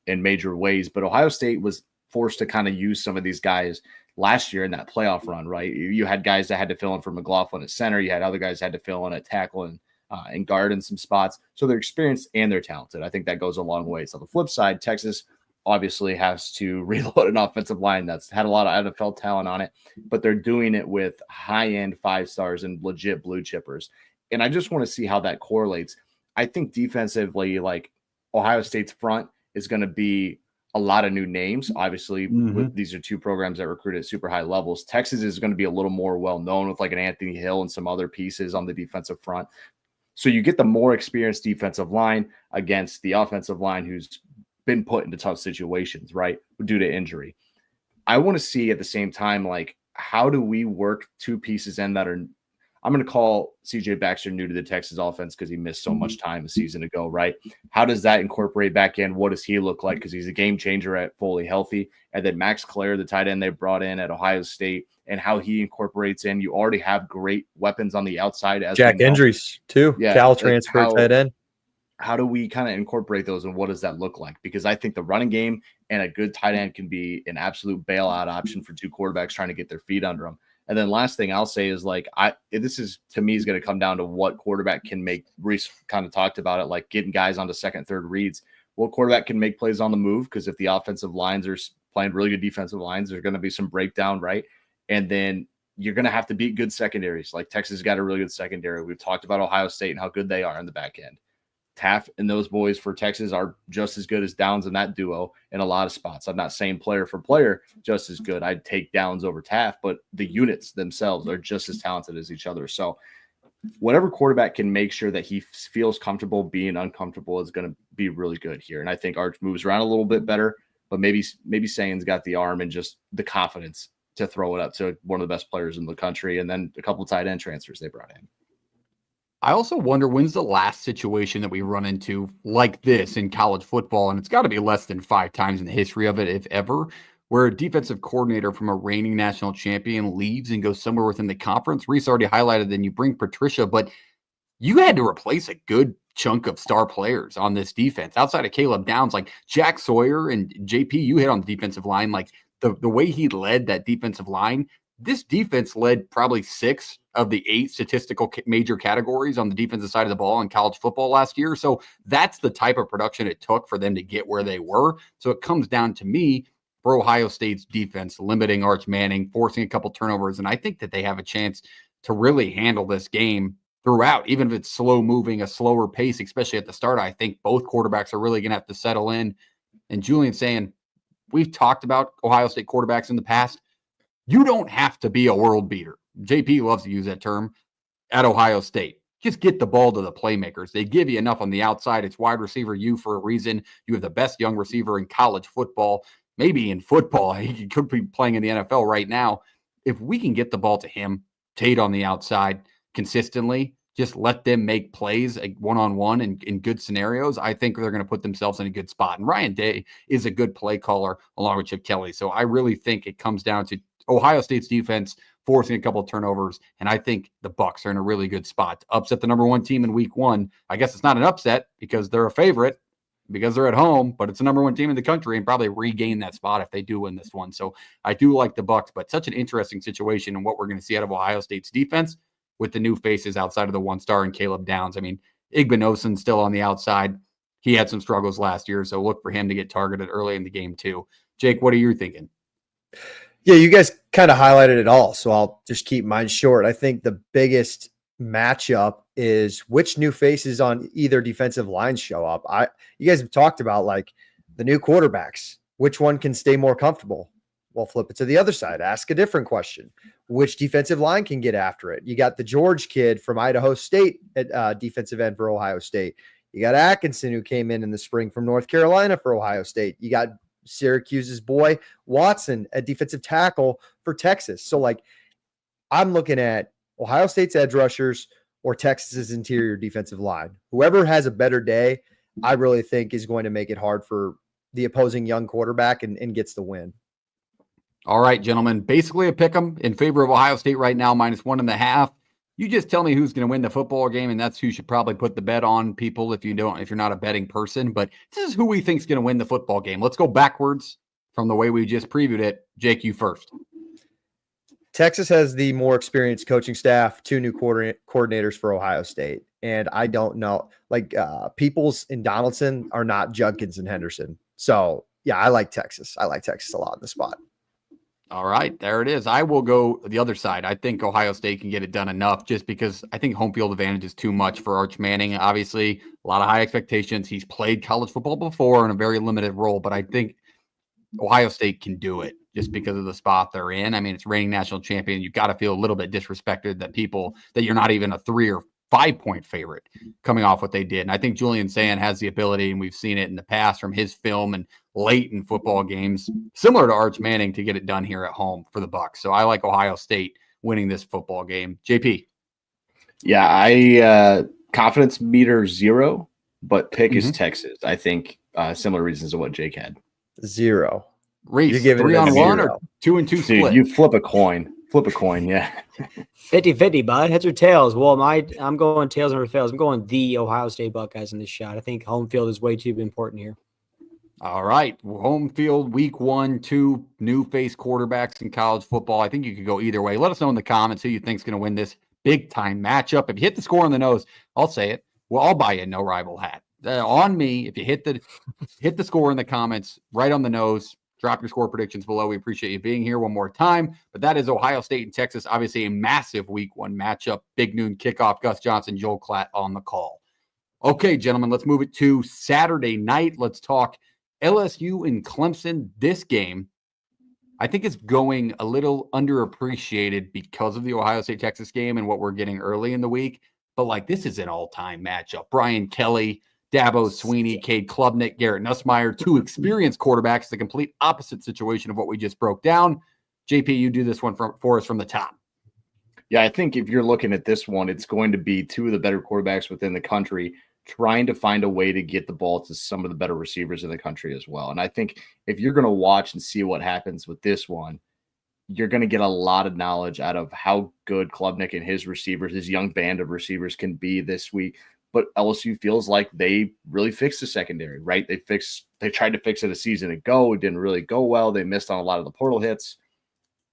in major ways, but Ohio State was forced to kind of use some of these guys last year in that playoff run, right? You had guys that had to fill in for McLaughlin at center. You had other guys that had to fill in at tackle and guard in some spots. So they're experienced and they're talented. I think that goes a long way. So on the flip side, Texas obviously has to reload an offensive line that's had a lot of NFL talent on it, but they're doing it with high-end 5-stars and legit blue chippers. And I just want to see how that correlates. I think defensively, Ohio State's front is going to be a lot of new names. Obviously, these are 2 programs that recruit at super high levels. Texas is going to be a little more well-known with an Anthony Hill and some other pieces on the defensive front. So you get the more experienced defensive line against the offensive line who's been put into tough situations, right, due to injury. I want to see at the same time, how do we work 2 pieces in that are, I'm going to call CJ Baxter new to the Texas offense because he missed so much time a season ago, right? How does that incorporate back in? What does he look like? Because he's a game changer at fully healthy. And then Max Clare, the tight end they brought in at Ohio State, and how he incorporates in. You already have great weapons on the outside. As Jack Indries, too. Yeah, Cal transfer tight end. How do we kind of incorporate those, and what does that look like? Because I think the running game and a good tight end can be an absolute bailout option for 2 quarterbacks trying to get their feet under them. And then last thing I'll say is this is to me is going to come down to what quarterback can make. Reese kind of talked about it, getting guys onto second, third reads. What quarterback can make plays on the move? Because if the offensive lines are playing really good defensive lines, there's going to be some breakdown, right? And then you're going to have to beat good secondaries. Like Texas got a really good secondary. We've talked about Ohio State and how good they are in the back end. Taft and those boys for Texas are just as good as Downs in that duo in a lot of spots. I'm not saying player for player just as good. I'd take Downs over Taft, but the units themselves are just as talented as each other. So whatever quarterback can make sure that he feels comfortable being uncomfortable is going to be really good here. And I think Arch moves around a little bit better, but maybe Sagan's got the arm and just the confidence to throw it up to one of the best players in the country. And then a couple of tight end transfers they brought in. I also wonder when's the last situation that we run into like this in college football, and it's got to be less than 5 times in the history of it, if ever, where a defensive coordinator from a reigning national champion leaves and goes somewhere within the conference. Reese already highlighted, then you bring Patricia, but you had to replace a good chunk of star players on this defense. Outside of Caleb Downs, like Jack Sawyer and JP, you hit on the defensive line, like the way he led that defensive line. This defense led probably 6 of the 8 statistical major categories on the defensive side of the ball in college football last year. So that's the type of production it took for them to get where they were. So it comes down to me for Ohio State's defense, limiting Arch Manning, forcing a couple turnovers. And I think that they have a chance to really handle this game throughout, even if it's slow moving, a slower pace, especially at the start. I think both quarterbacks are really going to have to settle in. And Julian's saying, we've talked about Ohio State quarterbacks in the past. You don't have to be a world beater. JP loves to use that term at Ohio State. Just get the ball to the playmakers. They give you enough on the outside. It's wide receiver you for a reason. You have the best young receiver in college football, maybe in football. He could be playing in the NFL right now. If we can get the ball to him, Tate on the outside consistently, just let them make plays one-on-one in good scenarios, I think they're going to put themselves in a good spot. And Ryan Day is a good play caller along with Chip Kelly. So I really think it comes down to Ohio State's defense forcing a couple of turnovers, and I think the Bucs are in a really good spot to upset the number 1 team in week 1. I guess it's not an upset because they're a favorite, because they're at home, but it's the number 1 team in the country and probably regain that spot if they do win this one. So I do like the Bucs, but such an interesting situation and what we're going to see out of Ohio State's defense with the new faces outside of the 1-star and Caleb Downs. I mean, Igbinosun still on the outside. He had some struggles last year, so look for him to get targeted early in the game too. Jake, what are you thinking? Yeah, you guys kind of highlighted it all, so I'll just keep mine short. I think the biggest matchup is which new faces on either defensive line show up. You guys have talked about like the new quarterbacks. Which one can stay more comfortable? Well, flip it to the other side. Ask a different question. Which defensive line can get after it? You got the George kid from Idaho State at defensive end for Ohio State. You got Atkinson, who came in the spring from North Carolina for Ohio State. You got Syracuse's boy Watson at defensive tackle for Texas. So like I'm looking at Ohio State's edge rushers or Texas's interior defensive line. Whoever has a better day, I really think is going to make it hard for the opposing young quarterback and gets the win. All right, gentlemen, basically a pick 'em in favor of Ohio State right now, -1.5. You just tell me who's going to win the football game, and that's who you should probably put the bet on, people, if you're not a betting person. But this is who we think is going to win the football game. Let's go backwards from the way we just previewed it. Jake, you first. Texas has the more experienced coaching staff, 2 new coordinators for Ohio State. And I don't know, like Peoples and Donaldson are not Judkins and Henderson. So, yeah, I like Texas. I like Texas a lot in the spot. All right, there it is. I will go the other side. I think Ohio State can get it done enough just because I think home field advantage is too much for Arch Manning. Obviously, a lot of high expectations. He's played college football before in a very limited role, but I think Ohio State can do it just because of the spot they're in. I mean, it's reigning national champion. You got to feel a little bit disrespected that you're not even a 3 or 5 point favorite coming off what they did. And I think Julian Sand has the ability, and we've seen it in the past from his film and late in football games, similar to Arch Manning, to get it done here at home for the Bucs. So I like Ohio State winning this football game. JP. Yeah, I confidence meter 0, but pick is Texas. I think similar reasons to what Jake had. 0. Reese, you're giving 3 on 1 or 2 and 2 split? Dude, you flip a coin. Yeah. 50-50, bud. Heads or tails? Well, I'm going tails and fails. I'm going the Ohio State Buckeyes in this shot. I think home field is way too important here. All right. Home field, week 1, 2 new face quarterbacks in college football. I think you could go either way. Let us know in the comments who you think is going to win this big-time matchup. If you hit the score on the nose, I'll say it. Well, I'll buy you a no rival hat. On me, if you hit the score in the comments right on the nose, Drop your score predictions below. We appreciate you being here one more time. But that is Ohio State and Texas. Obviously a massive week 1 matchup. Big noon kickoff. Gus Johnson, Joel Klatt on the call. Okay, gentlemen, let's move it to Saturday night. Let's talk LSU and Clemson. This game, I think, is going a little underappreciated because of the Ohio State-Texas game and what we're getting early in the week. But, like, this is an all-time matchup. Brian Kelly, Dabo Swinney, Cade Klubnik, Garrett Nussmeier, 2 experienced quarterbacks, the complete opposite situation of what we just broke down. JP, you do this one for us from the top. Yeah, I think if you're looking at this one, it's going to be 2 of the better quarterbacks within the country trying to find a way to get the ball to some of the better receivers in the country as well. And I think if you're going to watch and see what happens with this one, you're going to get a lot of knowledge out of how good Klubnik and his receivers, his young band of receivers, can be this week. But LSU feels like they really fixed the secondary, right? They tried to fix it a season ago. It didn't really go well. They missed on a lot of the portal hits.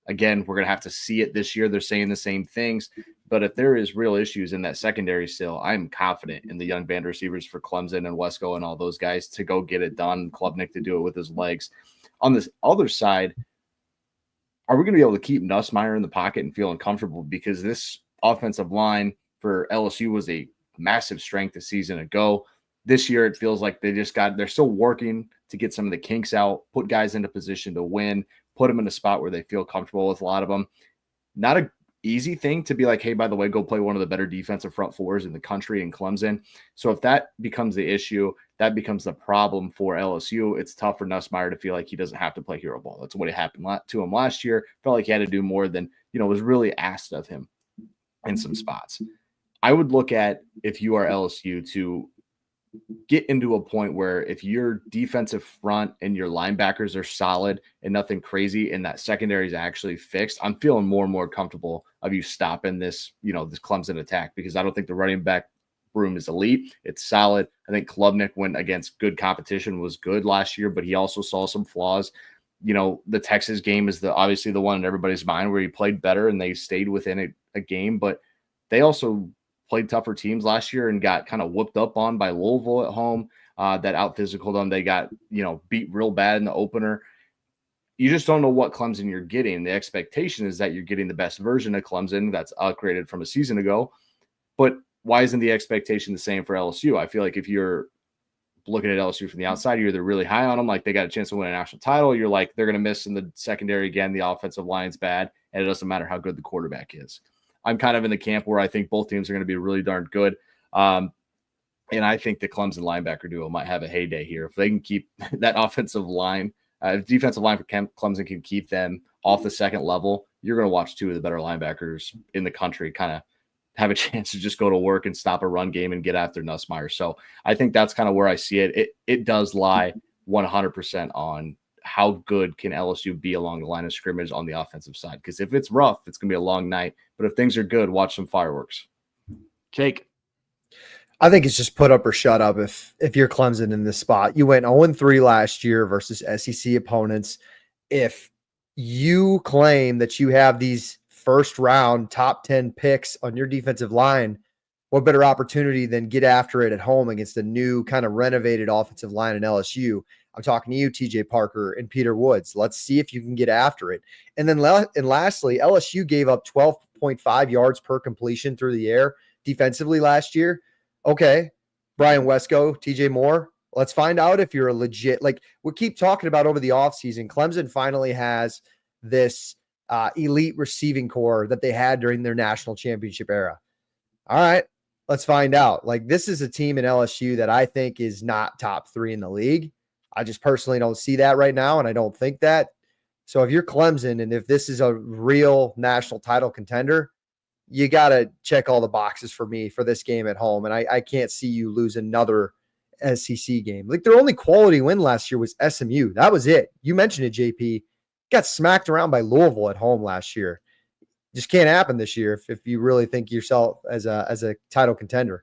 Again, we're going to have to see it this year. They're saying the same things. But if there is real issues in that secondary still, I'm confident in the young band receivers for Clemson and Wesco and all those guys to go get it done. Klubnik to do it with his legs. On this other side, are we going to be able to keep Nussmeier in the pocket and feeling comfortable? Because this offensive line for LSU was a massive strength a season ago. This year, it feels like they're still working to get some of the kinks out, put guys into position to win, put them in a spot where they feel comfortable with a lot of them. Not a easy thing to be like, hey, by the way, go play one of the better defensive front fours in the country in Clemson. So if that becomes the issue, that becomes the problem for LSU. It's tough for Nussmeier to feel like he doesn't have to play hero ball. That's what happened to him last year. Felt like he had to do more than, was really asked of him in some spots. I would look at, if you are LSU, to get into a point where if your defensive front and your linebackers are solid and nothing crazy and that secondary is actually fixed, I'm feeling more and more comfortable of you stopping this, this Clemson attack, because I don't think the running back room is elite. It's solid. I think Klubnik went against good competition, was good last year, but he also saw some flaws. The Texas game is obviously the one in everybody's mind where he played better and they stayed within a game, but they also played tougher teams last year and got kind of whooped up on by Louisville at home. That out physical them. They got, beat real bad in the opener. You just don't know what Clemson you're getting. The expectation is that you're getting the best version of Clemson that's upgraded from a season ago. But why isn't the expectation the same for LSU? I feel like if you're looking at LSU from the outside, you're either really high on them, like they got a chance to win a national title. You're like, they're going to miss in the secondary again. The offensive line's bad, and it doesn't matter how good the quarterback is. I'm kind of in the camp where I think both teams are going to be really darn good. And I think the Clemson linebacker duo might have a heyday here. If they can keep that offensive line, if defensive line for Clemson can keep them off the second level, you're going to watch 2 of the better linebackers in the country kind of have a chance to just go to work and stop a run game and get after Nussmeier. So I think that's kind of where I see it. It does lie 100% on how good can LSU be along the line of scrimmage on the offensive side. Because if it's rough, it's going to be a long night. But if things are good, watch some fireworks. Jake? I think it's just put up or shut up if you're Clemson in this spot. You went 0-3 last year versus SEC opponents. If you claim that you have these first round top 10 picks on your defensive line, what better opportunity than get after it at home against a new kind of renovated offensive line in LSU? I'm talking to you, TJ Parker and Peter Woods. Let's see if you can get after it. And then lastly, LSU gave up 12.5 yards per completion through the air defensively last year. Okay, Brian Wesco, TJ Moore, let's find out if you're a legit, like we keep talking about over the offseason, Clemson finally has this elite receiving core that they had during their national championship era. All right, let's find out. Like, this is a team in LSU that I think is not top 3 in the league. I just personally don't see that right now, and I don't think that. So if you're Clemson and if this is a real national title contender, you got to check all the boxes for me for this game at home. And I can't see you lose another SEC game. Like, their only quality win last year was SMU. That was it. You mentioned it, JP. Got smacked around by Louisville at home last year. Just can't happen this year if you really think yourself as a title contender.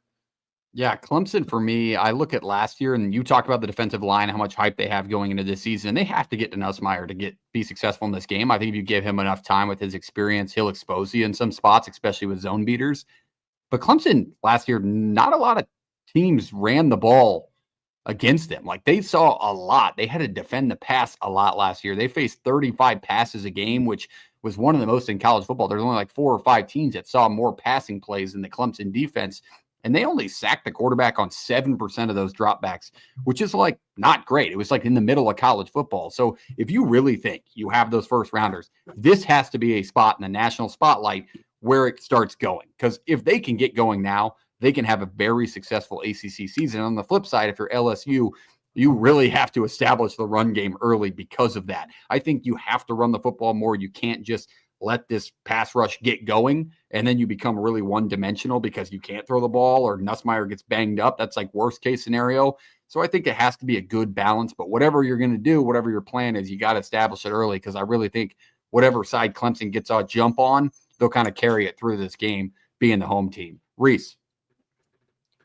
Yeah, Clemson for me, I look at last year, and you talk about the defensive line, how much hype they have going into this season. They have to get to Nussmeier to be successful in this game. I think if you give him enough time with his experience, he'll expose you in some spots, especially with zone beaters. But Clemson last year, not a lot of teams ran the ball against them. Like they saw a lot. They had to defend the pass a lot last year. They faced 35 passes a game, which was one of the most in college football. There's only like 4 or 5 teams that saw more passing plays than the Clemson defense. And they only sacked the quarterback on 7% of those dropbacks, which is like not great. It was like in the middle of college football. So if you really think you have those first rounders, this has to be a spot in the national spotlight where it starts going. Because if they can get going now, they can have a very successful ACC season. On the flip side, if you're LSU, you really have to establish the run game early because of that. I think you have to run the football more. You can't just let this pass rush get going and then you become really one-dimensional because you can't throw the ball or Nussmeier gets banged up. That's like worst case scenario. So I think it has to be a good balance. But whatever you're going to do, whatever your plan is, you got to establish it early because I really think whatever side Clemson gets a jump on, they'll kind of carry it through this game, being the home team. Reese.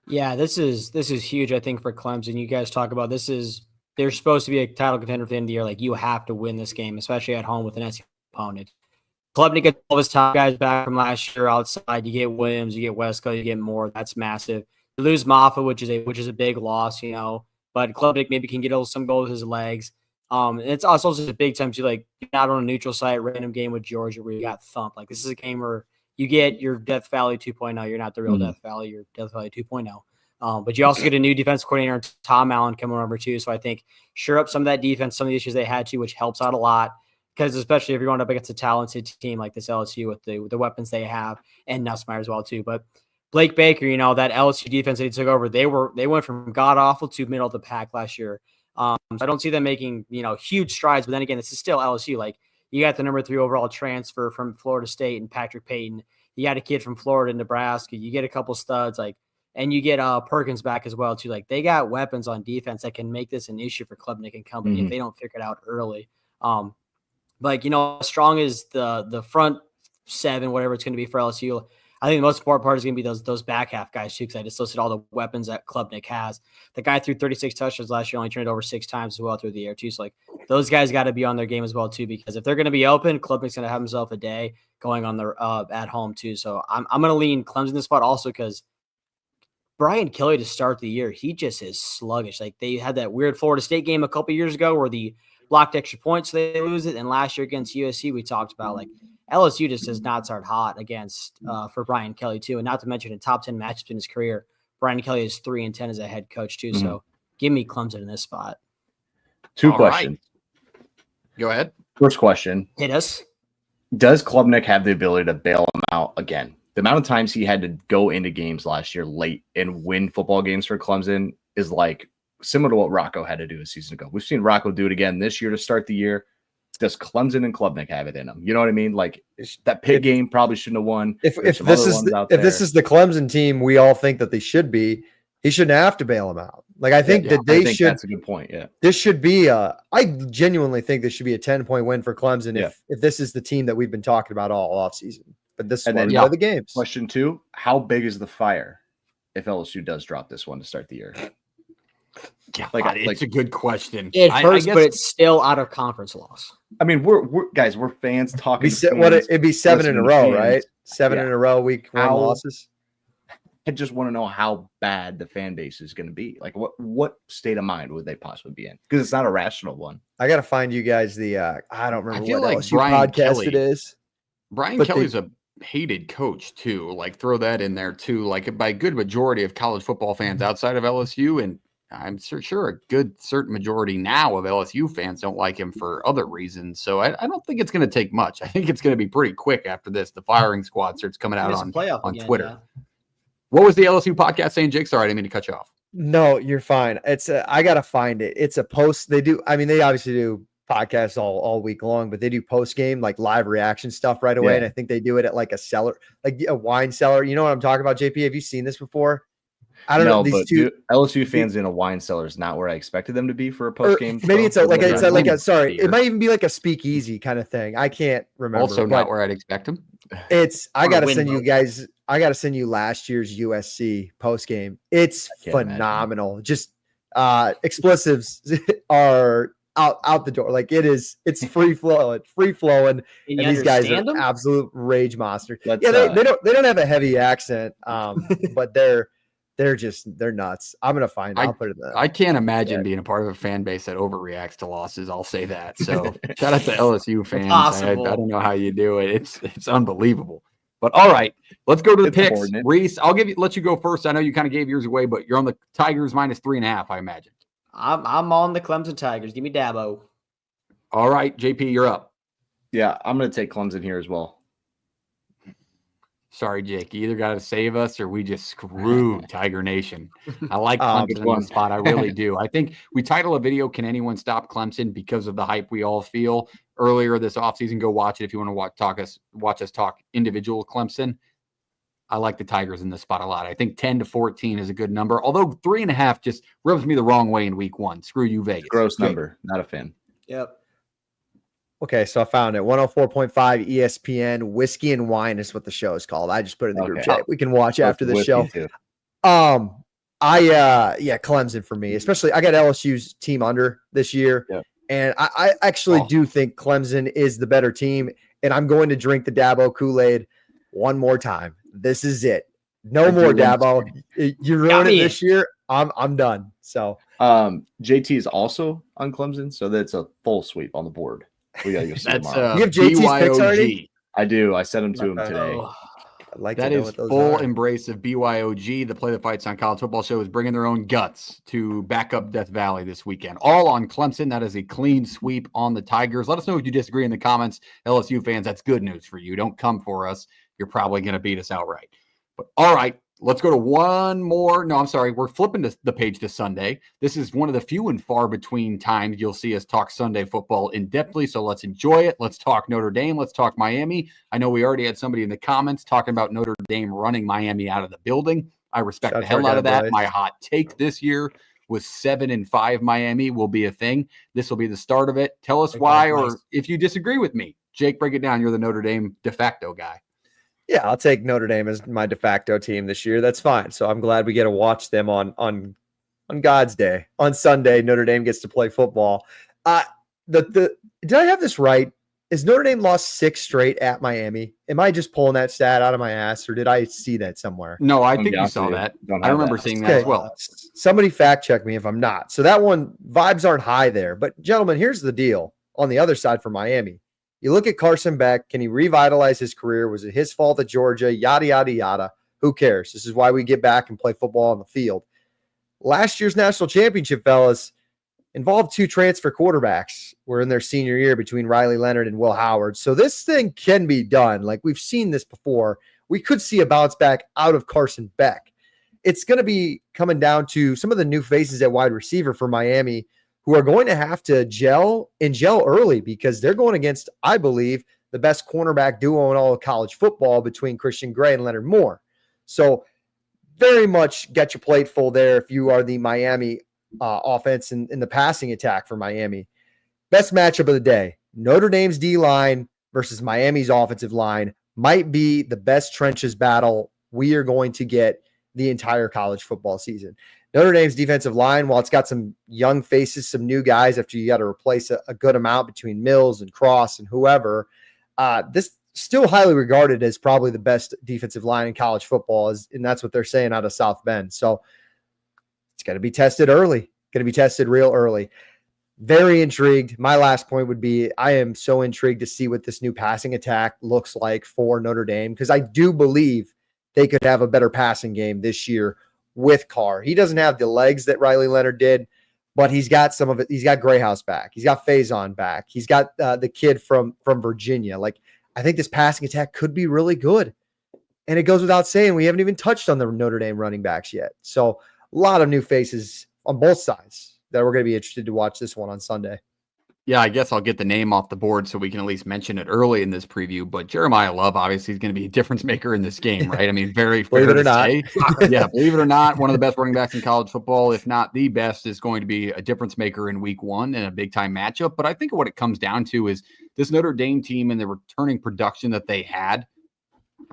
Yeah, this is huge, I think, for Clemson. You guys talk about they're supposed to be a title contender for the end of the year. Like, you have to win this game, especially at home with an SEC opponent. Klubnik gets all his top guys back from last year outside. You get Williams, you get Westco, you get Moore. That's massive. You lose Maffa, which is a big loss, but Klubnik maybe can get some goals with his legs. And it's also just a big time to like not on a neutral site, random game with Georgia where you got thumped. Like, this is a game where you get your Death Valley 2.0. You're not the real Death Valley. You're Death Valley 2.0. But you also get a new defense coordinator, Tom Allen, coming over too. So I think shore up some of that defense, some of the issues they had to, which helps out a lot. Because especially if you're going up against a talented team like this LSU with the weapons they have, and Nussmeier as well too. But Blake Baker, that LSU defense that he took over, they went from god awful to middle of the pack last year. So I don't see them making huge strides. But then again, this is still LSU. Like, you got the number 3 overall transfer from Florida State and Patrick Payton. You got a kid from Florida, Nebraska. You get a couple studs, and you get Perkins back as well too. Like, they got weapons on defense that can make this an issue for Klubnik and company if they don't figure it out early. As strong as the front 7, whatever it's going to be for LSU, I think the most important part is going to be those back half guys too, because I just listed all the weapons that Klubnik has. The guy threw 36 touchdowns last year, only turned it over 6 times as well through the air too. So those guys got to be on their game as well too, because if they're going to be open, Klubnik's going to have himself a day going on their at home too. So I'm going to lean Clemson in this spot also because Brian Kelly to start the year, he just is sluggish. Like, they had that weird Florida State game a couple years ago where the blocked extra points, so they lose it. And last year against USC, we talked about LSU just does not start hot against for Brian Kelly too. And not to mention in top 10 matchups in his career, Brian Kelly is 3-10 as a head coach too. So give me Clemson in this spot. 2 questions. Right. Go ahead. First question. Hit us. Does Klubnik have the ability to bail him out again? The amount of times he had to go into games last year late and win football games for Clemson is like similar to what Rocco had to do a season ago. We've seen Rocco do it again this year to start the year. Does Clemson and Klubnik have it in them? You know what I mean? Like, that Pitt game probably shouldn't have won. If this is the Clemson team we all think that they should be, he shouldn't have to bail them out. Like, I think that they should. That's a good point. Yeah, this should be I genuinely think this should be a 10-point win for Clemson if this is the team that we've been talking about all offseason. But this is why we play the games. Question 2: how big is the fire if LSU does drop this one to start the year? Yeah, it's a good question. It hurts, but it's still out of conference loss. I mean, we're fans talking. It'd be 7 in a row, right? 7 in a row, week 1 losses. I just want to know how bad the fan base is going to be. Like, what state of mind would they possibly be in? Because it's not a rational one. I got to find you guys the I don't remember what like LSU Brian podcast Kelly, it is. Brian Kelly's a hated coach too. Like, throw that in there too. Like, by a good majority of college football fans outside of LSU, and I'm sure a good certain majority now of LSU fans don't like him for other reasons. So I don't think it's going to take much. I think it's going to be pretty quick after this. The firing squad starts coming out on Twitter. Yeah. What was the LSU podcast saying, Jake? Sorry, I didn't mean to cut you off. No, you're fine. I got to find it. It's a post. They obviously do podcasts all week long, but they do post game, like live reaction stuff right away. Yeah. And I think they do it at like a cellar, like a wine cellar. You know what I'm talking about, JP? Have you seen this before? I don't know. These two LSU fans in a wine cellar is not where I expected them to be for a post game. Maybe it's it might even be like a speakeasy kind of thing. I can't remember. Also not where I'd expect them. I got to send you guys. I got to send you last year's USC post game. It's phenomenal. Imagine. Just expletives are out the door. Like, it's free flowing. And these guys are absolute rage monsters. They don't have a heavy accent, but they're they're nuts. I'm gonna find. I'll put it. I can't imagine being a part of a fan base that overreacts to losses. I'll say that. So shout out to LSU fans. I don't know how you do it. It's unbelievable. But all right, let's go to the picks. Reese, let you go first. I know you kind of gave yours away, but you're on the Tigers minus 3.5, I imagine. I'm on the Clemson Tigers. Give me Dabo. All right, JP, you're up. Yeah, I'm going to take Clemson here as well. Sorry, Jake. You either got to save us or we just screwed Tiger Nation. I like Clemson in the spot. I really do. I think we title a video, Can Anyone Stop Clemson? Because of the hype we all feel earlier this offseason. Go watch it if you want to watch us talk individual Clemson. I like the Tigers in this spot a lot. I think 10-14 is a good number, although 3.5 just rubs me the wrong way in week 1. Screw you, Vegas. Gross number. Not a fan. Yep. Okay, so I found it. 104.5 ESPN Whiskey and Wine is what the show is called. I just put it in the group chat. We can watch after the show. Too. Clemson for me, especially I got LSU's team under this year. Yeah. And I actually do think Clemson is the better team. And I'm going to drink the Dabo Kool-Aid one more time. This is it. No more Dabo. You ruined it this year. I'm done. So JT is also on Clemson, so that's a full sweep on the board. We gotta go see tomorrow. You have JT's picks already? I do. I sent him to him today. I'd like that to know is what those full are. embrace of BYOG. The Play the Fights on College Football Show is bringing their own guts to back up Death Valley this weekend. All on Clemson. That is a clean sweep on the Tigers. Let us know if you disagree in the comments. LSU fans, that's good news for you. Don't come for us. You're probably going to beat us outright. But all right, let's go to one more. No, I'm sorry. We're flipping the page to Sunday. This is one of the few and far between times you'll see us talk Sunday football in-depthly, so let's enjoy it. Let's talk Notre Dame. Let's talk Miami. I know we already had somebody in the comments talking about Notre Dame running Miami out of the building. I respect the hell out of that. My hot take this year was 7-5 Miami will be a thing. This will be the start of it. Tell us why, or if you disagree with me. Jake, break it down. You're the Notre Dame de facto guy. Yeah, I'll take Notre Dame as my de facto team this year. That's fine. So I'm glad we get to watch them on God's day. On Sunday, Notre Dame gets to play football. Did I have this right? Is Notre Dame lost 6 straight at Miami? Am I just pulling that stat out of my ass, or did I see that somewhere? No, I think you saw that. I remember seeing that as well. Somebody fact check me if I'm not. So that one, vibes aren't high there. But gentlemen, here's the deal. On the other side for Miami, you look at Carson Beck. Can he revitalize his career? Was it his fault at Georgia? Yada, yada, yada. Who cares? This is why we get back and play football on the field. Last year's national championship, fellas, involved 2 transfer quarterbacks. Were in their senior year between Riley Leonard and Will Howard. So this thing can be done. Like we've seen this before. We could see a bounce back out of Carson Beck. It's going to be coming down to some of the new faces at wide receiver for Miami who are going to have to gel early because they're going against, I believe, the best cornerback duo in all of college football between Christian Gray and Leonard Moore. So very much get your plate full there if you are the Miami offense in the passing attack for Miami. Best matchup of the day, Notre Dame's D-line versus Miami's offensive line might be the best trenches battle we are going to get the entire college football season. Notre Dame's defensive line, while it's got some young faces, some new guys after you got to replace a good amount between Mills and Cross and whoever, this still highly regarded as probably the best defensive line in college football, and that's what they're saying out of South Bend. So it's going to be tested early, going to be tested real early. Very intrigued. My last point would be I am so intrigued to see what this new passing attack looks like for Notre Dame because I do believe they could have a better passing game this year with Carr. He doesn't have the legs that Riley Leonard did, but he's got some of it. He's got Greyhouse back. He's got Faison back. He's got the kid from Virginia. Like, I think this passing attack could be really good. And it goes without saying, we haven't even touched on the Notre Dame running backs yet. So a lot of new faces on both sides that we're going to be interested to watch this one on Sunday. Yeah, I guess I'll get the name off the board so we can at least mention it early in this preview. But Jeremiah Love obviously is going to be a difference maker in this game, right? I mean, very fair to say. Yeah, believe it or not, one of the best running backs in college football, if not the best, is going to be a difference maker in week 1 in a big-time matchup. But I think what it comes down to is this Notre Dame team and the returning production that they had.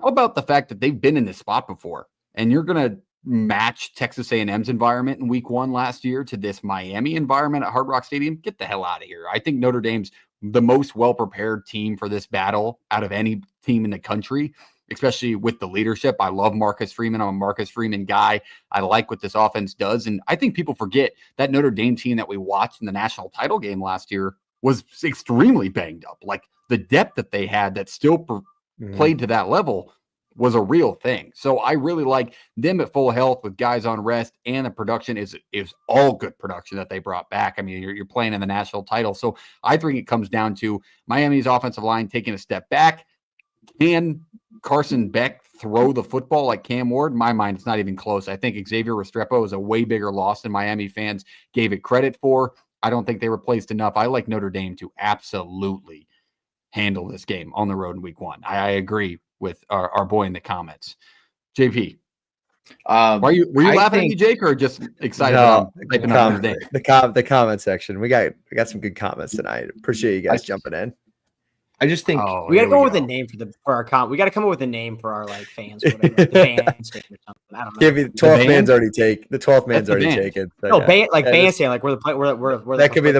How about the fact that they've been in this spot before? And you're going to match Texas A&M's environment in week 1 last year to this Miami environment at Hard Rock Stadium? Get the hell out of here. I think Notre Dame's the most well-prepared team for this battle out of any team in the country. especially with the leadership. I love Marcus Freeman. I'm a Marcus Freeman guy. I like what this offense does. And I think people forget that Notre Dame team that we watched in the national title game last year was extremely banged up. Like the depth that they had that still played to that level was a real thing. So I really like them at full health with guys on rest, and the production is all good production that they brought back. I mean, you're playing in the national title. So I think it comes down to Miami's offensive line taking a step back. Can Carson Beck throw the football like Cam Ward? In my mind, it's not even close. I think Xavier Restrepo is a way bigger loss than Miami fans gave it credit for. I don't think they replaced enough. I like Notre Dame to absolutely handle this game on the road in week 1. I agree with our boy in the comments. JP, were you laughing at me, Jake, or just excited? No, the comment section. We got some good comments tonight. Appreciate you guys jumping in. I just think we got to come up with a name for our comp. We got to come up with a name for our like fans, whatever. The bandstand or something. I don't know. Give you the 12th man's already taken. The 12th man's already taken. So, no, band, like bandstand, like we're that could be the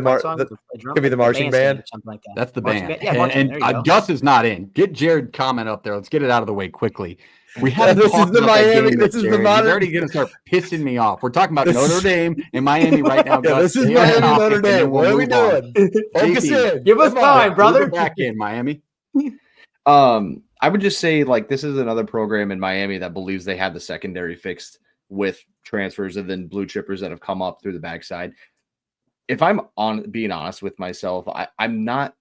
marching band or something like that. That's the band. Yeah, and Gus is not in. Get Jared comment up there. Let's get it out of the way quickly. We have this is the Miami. This is the modern. He's already going to start pissing me off. We're talking about Notre Dame and Miami right now. Yeah, this is Miami, Notre Dame. What are we doing? Focus in. Give us time, brother. Back in Miami. I would just say, like, this is another program in Miami that believes they have the secondary fixed with transfers and then blue chippers that have come up through the backside. If I'm being honest with myself, I'm not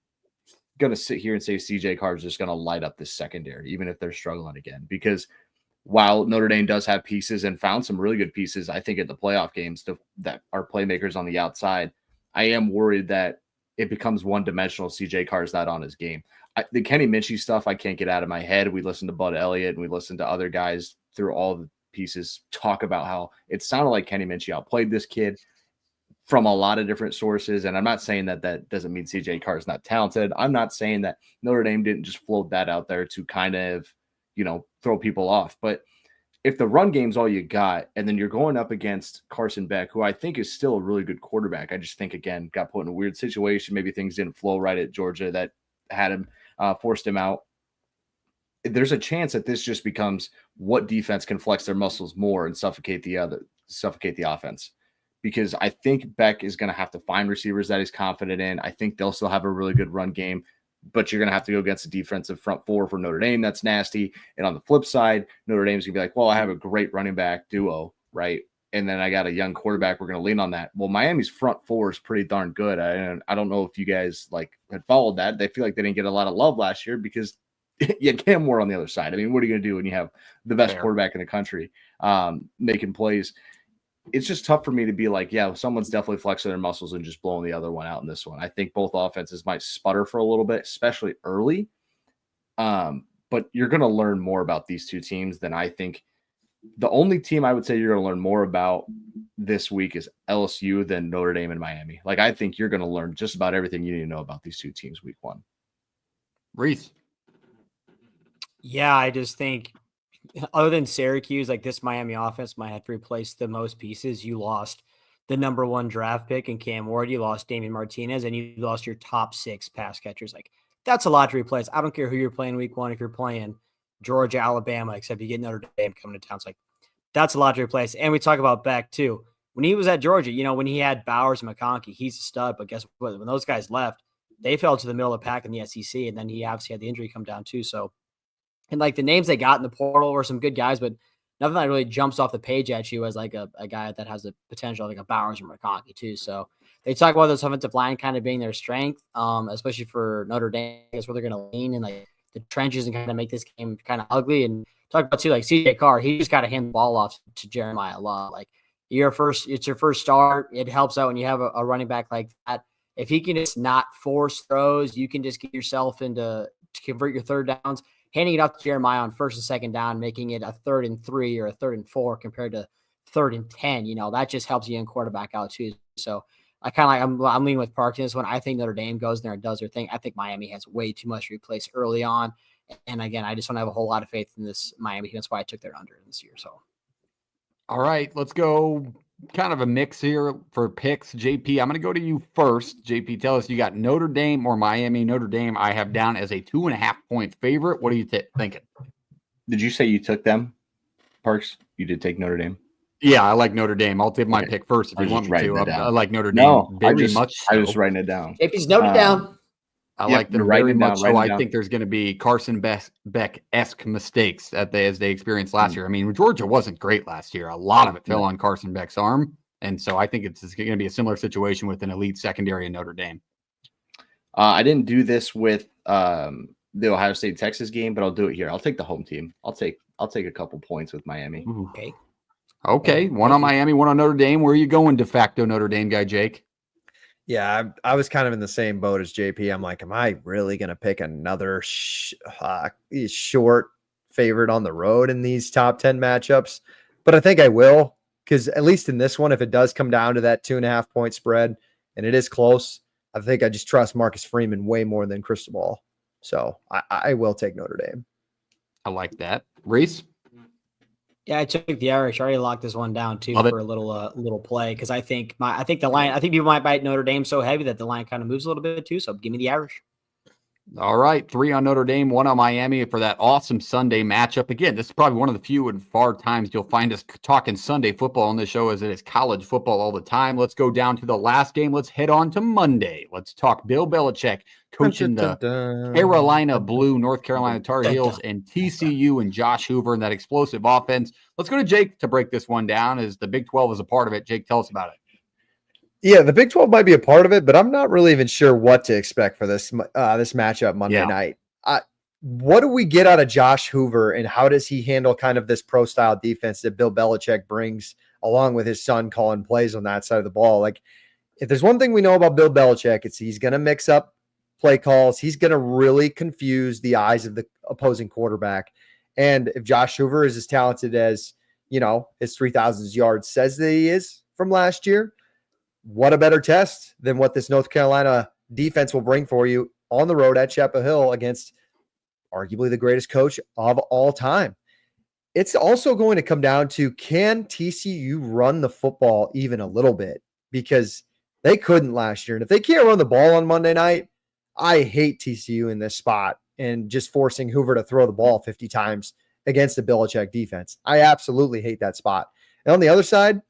going to sit here and say CJ Carr is just going to light up this secondary, even if they're struggling again, because while Notre Dame does have pieces and found some really good pieces, I think at the playoff games that are playmakers on the outside, I am worried that it becomes one-dimensional. CJ Carr is not on his game. The Kenny Minchie stuff I can't get out of my head. We listened to Bud Elliott and we listened to other guys through all the pieces talk about how it sounded like Kenny Minchie outplayed this kid from a lot of different sources. And I'm not saying that doesn't mean CJ Carr is not talented. I'm not saying that Notre Dame didn't just float that out there to kind of, throw people off. But if the run game's all you got, and then you're going up against Carson Beck, who I think is still a really good quarterback. I just think, again, got put in a weird situation. Maybe things didn't flow right at Georgia that had him, forced him out. There's a chance that this just becomes what defense can flex their muscles more and suffocate the offense. Because I think Beck is going to have to find receivers that he's confident in. I think they'll still have a really good run game, but you're going to have to go against a defensive front four for Notre Dame that's nasty. And on the flip side, Notre Dame's going to be like, well, I have a great running back duo, right? And then I got a young quarterback. We're going to lean on that. Well, Miami's front four is pretty darn good. I don't know if you guys had followed that. They feel like they didn't get a lot of love last year because you had Cam Ward on the other side. I mean, what are you going to do when you have the best quarterback in the country making plays? It's just tough for me to be like, yeah, someone's definitely flexing their muscles and just blowing the other one out in this one. I think both offenses might sputter for a little bit, especially early. But you're going to learn more about these two teams than I think. The only team I would say you're going to learn more about this week is LSU than Notre Dame and Miami. I think you're going to learn just about everything you need to know about these two teams week 1. Reese. Yeah, I just think other than Syracuse, this Miami offense might have to replace the most pieces. You lost the number 1 draft pick in Cam Ward. You lost Damian Martinez, and you lost your top 6 pass catchers. That's a lot to replace. I don't care who you're playing week 1. If you're playing Georgia, Alabama, except you get Notre Dame coming to town. It's that's a lot to replace. And we talk about Beck too. When he was at Georgia, when he had Bowers and McConkey, he's a stud. But guess what? When those guys left, they fell to the middle of the pack in the SEC. And then he obviously had the injury come down too. So, and the names they got in the portal were some good guys, but nothing that really jumps off the page at you as a guy that has the potential of a Bowers or McConkey too. So they talk about this offensive line kind of being their strength, especially for Notre Dame. That's where they're going to lean in the trenches and kind of make this game kind of ugly. And talk about too, CJ Carr, he just got to hand the ball off to Jeremiah Law. It's your first start. It helps out when you have a running back like that. If he can just not force throws, you can just get yourself to convert your third downs, handing it up to Jeremiah on first and second down, making it a 3rd and 3 or a 3rd and 4 compared to 3rd and 10. That just helps you in quarterback out too. So I I'm leaning with Parks in this one. I think Notre Dame goes there and does their thing. I think Miami has way too much to replace early on. And again, I just don't have a whole lot of faith in this Miami. That's why I took their under this year. So, all right, let's go kind of a mix here for picks. JP, I'm going to go to you first. JP, tell us, you got Notre Dame or Miami? Notre Dame I have down as a 2.5 point favorite. What are you thinking? Did you say you took them, Parks? You did take Notre Dame? Yeah, I like Notre Dame. I'll take my pick first if you want me to. I like Notre Dame very much. I was writing it down. JP's noted down. I like them very much. So I think there's going to be Carson Beck-esque mistakes as they experienced last year. I mean, Georgia wasn't great last year. A lot of it fell on Carson Beck's arm. And so I think it's going to be a similar situation with an elite secondary in Notre Dame. I didn't do this with the Ohio State-Texas game, but I'll do it here. I'll take the home team. I'll take a couple points with Miami. Okay. One on Miami, one on Notre Dame. Where are you going, de facto Notre Dame guy, Jake? Yeah, I was kind of in the same boat as JP. I'm like, am I really going to pick another short favorite on the road in these top 10 matchups? But I think I will, because at least in this one, if it does come down to that 2.5 point spread and it is close, I think I just trust Marcus Freeman way more than Cristobal. So I will take Notre Dame. I like that. Reese? Yeah, I took the Irish. I already locked this one down too for a little play because I think the line. I think people might bite Notre Dame so heavy that the line kind of moves a little bit too. So give me the Irish. All right, 3 on Notre Dame, 1 on Miami for that awesome Sunday matchup. Again, this is probably one of the few and far times you'll find us talking Sunday football on this show, as it is college football all the time. Let's go down to the last game. Let's head on to Monday. Let's talk Bill Belichick coaching the Carolina Blue, North Carolina Tar Heels, and TCU and Josh Hoover and that explosive offense. Let's go to Jake to break this one down, as the Big 12 is a part of it. Jake, tell us about it. Yeah, the Big 12 might be a part of it, but I'm not really even sure what to expect for this matchup Monday night. What do we get out of Josh Hoover, and how does he handle kind of this pro-style defense that Bill Belichick brings, along with his son calling plays on that side of the ball? Like, if there's one thing we know about Bill Belichick, it's he's going to mix up play calls. He's going to really confuse the eyes of the opposing quarterback. And if Josh Hoover is as talented as, his 3,000 yards says that he is from last year, what a better test than what this North Carolina defense will bring for you on the road at Chapel Hill against arguably the greatest coach of all time. It's also going to come down to, can TCU run the football even a little bit? Because they couldn't last year. And if they can't run the ball on Monday night, I hate TCU in this spot and just forcing Hoover to throw the ball 50 times against the Belichick defense. I absolutely hate that spot. And on the other side,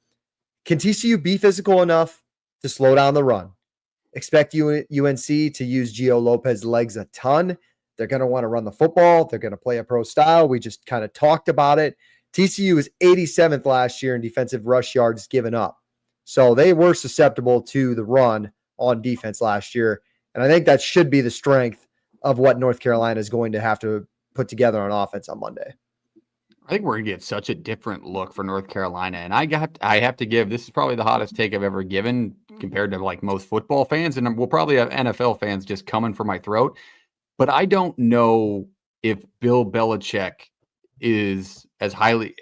can TCU be physical enough to slow down the run? Expect UNC to use Gio Lopez's legs a ton. They're going to want to run the football. They're going to play a pro style. We just kind of talked about it. TCU was 87th last year in defensive rush yards given up. So they were susceptible to the run on defense last year. And I think that should be the strength of what North Carolina is going to have to put together on offense on Monday. I think we're going to get such a different look for North Carolina. And I have to give, this is probably the hottest take I've ever given compared to like most football fans. And we'll probably have NFL fans just coming for my throat. But I don't know if Bill Belichick is as highly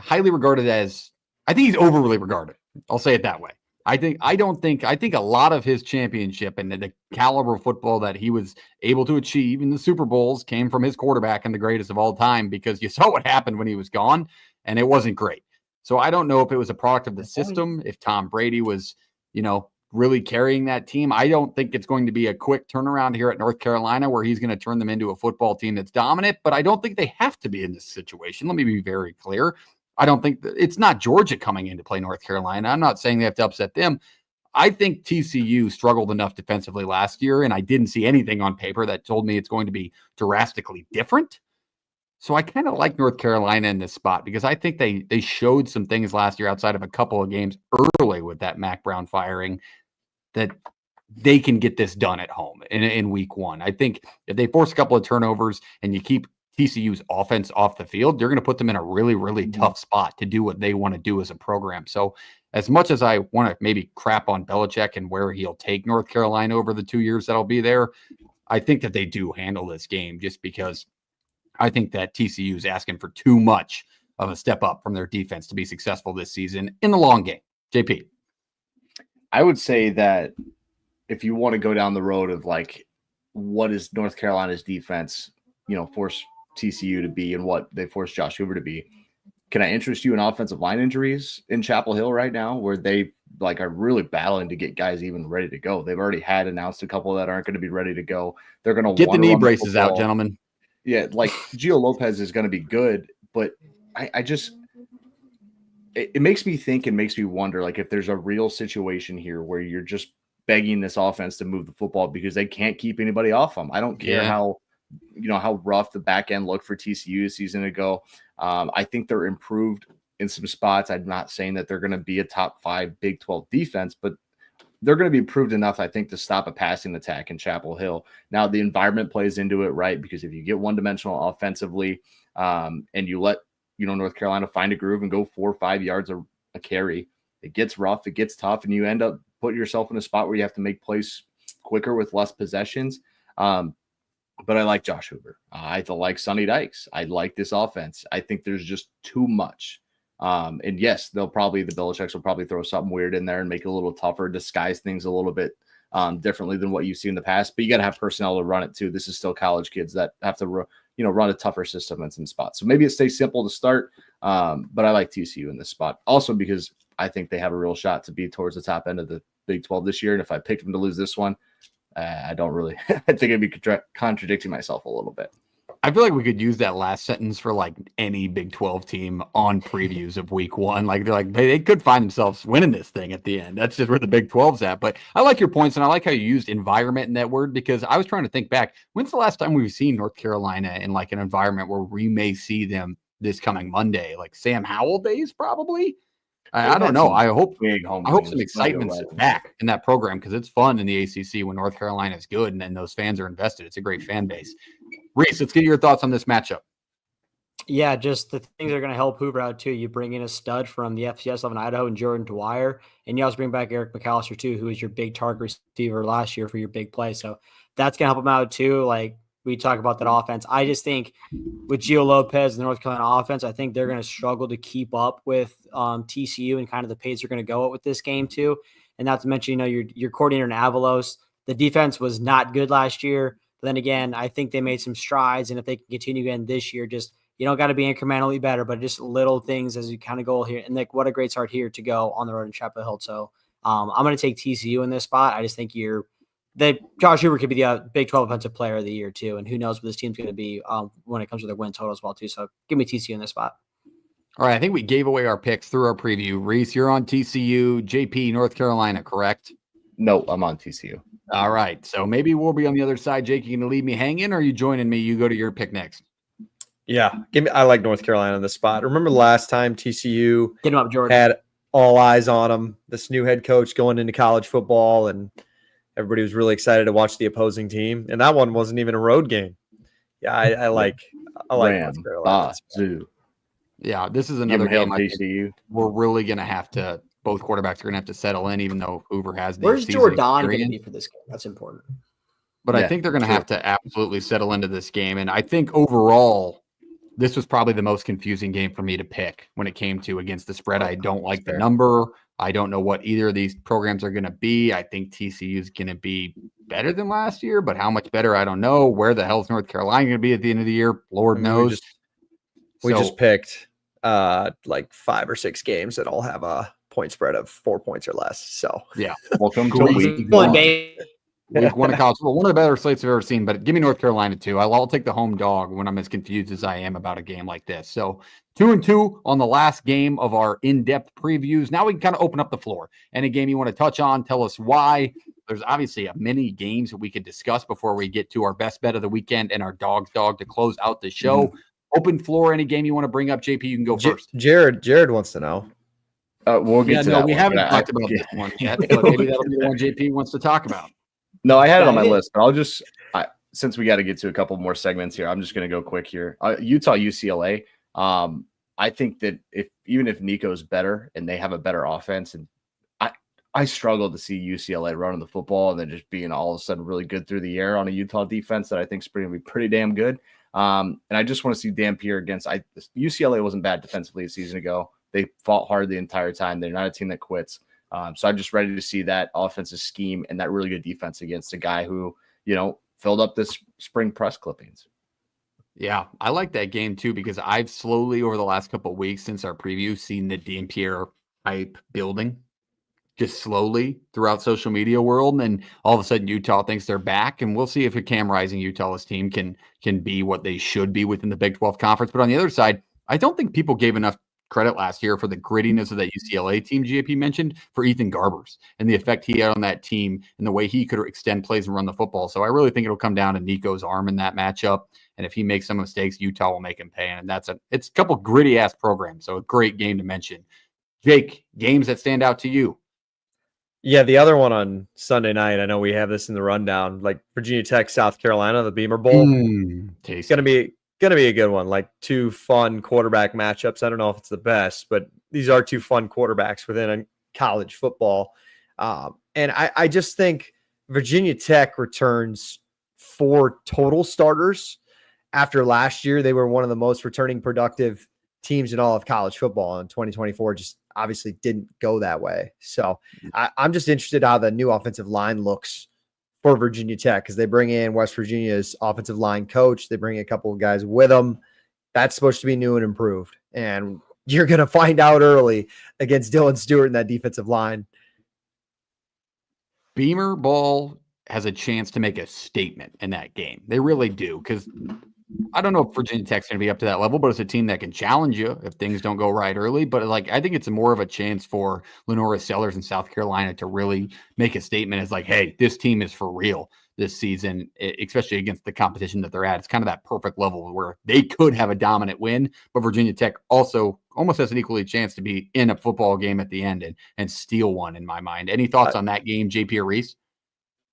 regarded as, I think he's overly regarded. I'll say it that way. I think a lot of his championship and the caliber of football that he was able to achieve in the Super Bowls came from his quarterback and the greatest of all time, because you saw what happened when he was gone, and it wasn't great. So I don't know if it was a product of the system, if Tom Brady was, really carrying that team. I don't think it's going to be a quick turnaround here at North Carolina where he's going to turn them into a football team that's dominant, but I don't think they have to be in this situation. Let me be very clear. I don't think it's not Georgia coming in to play North Carolina. I'm not saying they have to upset them. I think TCU struggled enough defensively last year, and I didn't see anything on paper that told me it's going to be drastically different. So I kind of like North Carolina in this spot, because I think they showed some things last year outside of a couple of games early with that Mac Brown firing that they can get this done at home in week one. I think if they force a couple of turnovers and you keep TCU's offense off the field, you're going to put them in a really, really tough spot to do what they want to do as a program. So as much as I want to maybe crap on Belichick and where he'll take North Carolina over the 2 years that I'll be there, I think that they do handle this game, just because I think that TCU is asking for too much of a step up from their defense to be successful this season in the long game. JP. I would say that if you want to go down the road of like, what is North Carolina's defense, force TCU to be and what they force Josh Hoover to be, can I interest you in offensive line injuries in Chapel Hill right now, where they are really battling to get guys even ready to go? They've already announced a couple that aren't going to be ready to go. They're going to get the knee braces out, gentlemen. Yeah, like Gio Lopez is going to be good, but I just it makes me think and makes me wonder, like if there's a real situation here where you're just begging this offense to move the football because they can't keep anybody off them. I don't care how rough the back end looked for TCU a season ago. I think they're improved in some spots. I'm not saying that they're going to be a top 5 Big 12 defense, but they're going to be improved enough, I think, to stop a passing attack in Chapel Hill. Now, the environment plays into it, right? Because if you get one-dimensional offensively and you let, North Carolina find a groove and go 4 or 5 yards a carry, it gets rough, it gets tough, and you end up putting yourself in a spot where you have to make plays quicker with less possessions. But I like Josh Hoover. I like Sonny Dykes. I like this offense. I think there's just too much. And yes, the Belichicks will probably throw something weird in there and make it a little tougher, disguise things a little bit differently than what you've seen in the past. But you got to have personnel to run it too. This is still college kids that have to, run a tougher system in some spots. So maybe it stays simple to start. But I like TCU in this spot also because I think they have a real shot to be towards the top end of the Big 12 this year. And if I picked them to lose this one, I don't really. I think I'd be contradicting myself a little bit. I feel like we could use that last sentence for like any Big 12 team on previews of week 1. Like they could find themselves winning this thing at the end. That's just where the Big 12's at. But I like your points, and I like how you used environment in that word because I was trying to think back. When's the last time we've seen North Carolina in like an environment where we may see them this coming Monday? Like Sam Howell days, probably. I don't know. I hope some excitement's back in that program because it's fun in the ACC when North Carolina is good and then those fans are invested. It's a great fan base. Reese, let's get your thoughts on this matchup. Yeah, just the things that are going to help Hoover out too. You bring in a stud from the FCS of Idaho and Jordan Dwyer, and you also bring back Eric McAllister too, who was your big target receiver last year for your big play. So that's going to help him out too. Like we talk about that offense. I just think with Gio Lopez and the North Carolina offense, I think they're going to struggle to keep up with TCU and kind of the pace they're going to go at with this game too. And not to mention, your coordinator in Avalos, the defense was not good last year. But then again, I think they made some strides. And if they can continue again this year, just, you don't got to be incrementally better, but just little things as you kind of go here. And like, what a great start here to go on the road in Chapel Hill. So I'm going to take TCU in this spot. I just think Josh Hoover could be the Big 12 Offensive Player of the Year too, and who knows what this team's going to be when it comes to their win total as well too. So give me TCU in this spot. All right, I think we gave away our picks through our preview. Reese, you're on TCU, JP, North Carolina, correct? No, I'm on TCU. All right, so maybe we'll be on the other side. Jake, you going to leave me hanging, or are you joining me? You go to your pick next. Yeah, I like North Carolina in this spot. Remember last time TCU Get him up, Jordan. had all eyes on them. This new head coach going into college football, and everybody was really excited to watch the opposing team, and that one wasn't even a road game. Yeah, I like North Carolina. Yeah, this is another game I think we're really going to have to. Both quarterbacks are going to have to settle in, even though Hoover has the. Where's Jordan going to be for this game? That's important. But I think they're going to have to absolutely settle into this game, and I think overall, this was probably the most confusing game for me to pick when it came to against the spread. I don't like the number. I don't know what either of these programs are going to be. I think TCU is going to be better than last year, but how much better, I don't know. Where the hell is North Carolina going to be at the end of the year? Lord knows. We just picked like 5 or 6 games that all have a point spread of 4 points or less. So yeah, welcome to week 1. Week 1 of college football, one of the better slates I've ever seen. But give me North Carolina too. I'll take the home dog when I'm as confused as I am about a game like this. So 2-2 on the last game of our in-depth previews. Now we can kind of open up the floor. Any game you want to touch on? Tell us why. There's obviously many games that we could discuss before we get to our best bet of the weekend and our dog to close out the show. Open floor. Any game you want to bring up, JP? You can go first. Jared wants to know. We'll get to that. We haven't talked about this one yet, but maybe that'll be the one JP wants to talk about. No, I had it on my list, but I'll just since we got to get to a couple more segments here, I'm just going to go quick here. Utah, UCLA. I think that even if Nico's better and they have a better offense, and I struggle to see UCLA running the football and then just being all of a sudden really good through the air on a Utah defense that I think is going to be pretty damn good. And I just want to see Dampier against UCLA wasn't bad defensively a season ago. They fought hard the entire time. They're not a team that quits. So I'm just ready to see that offensive scheme and that really good defense against a guy who, filled up this spring press clippings. Yeah, I like that game too, because I've slowly over the last couple of weeks since our preview seen the Dampier hype building. just slowly throughout social media world. And all of a sudden Utah thinks they're back. And we'll see if a Cam Rising Utah's team can be what they should be within the Big 12 conference. But on the other side, I don't think people gave enough credit last year for the grittiness of that UCLA team GAP mentioned for Ethan Garbers and the effect he had on that team and the way he could extend plays and run the football. So I really think it'll come down to Nico's arm in that matchup. And if he makes some mistakes, Utah will make him pay. And it's a couple gritty ass programs. So a great game to mention. Jake, games that stand out to you. Yeah, the other one on Sunday night, I know we have this in the rundown, like Virginia Tech, South Carolina, the Beamer Bowl. It's going to be a good one, like two fun quarterback matchups. I don't know if it's the best, but these are two fun quarterbacks within college football. And I just think Virginia Tech returns 4 total starters. After last year, they were one of the most returning productive teams in all of college football. In 2024, just obviously didn't go that way. So I'm just interested how the new offensive line looks for Virginia Tech, because they bring in West Virginia's offensive line coach. They bring a couple of guys with them. That's supposed to be new and improved. And you're going to find out early against Dylan Stewart and that defensive line. Beamer Ball has a chance to make a statement in that game. They really do, because I don't know if Virginia Tech's going to be up to that level, but it's a team that can challenge you if things don't go right early. But I think it's more of a chance for Lenora Sellers in South Carolina to really make a statement as like, hey, this team is for real this season, especially against the competition that they're at. It's kind of that perfect level where they could have a dominant win, but Virginia Tech also almost has an equally chance to be in a football game at the end and steal one, in my mind. Any thoughts on that game, JP or Reese?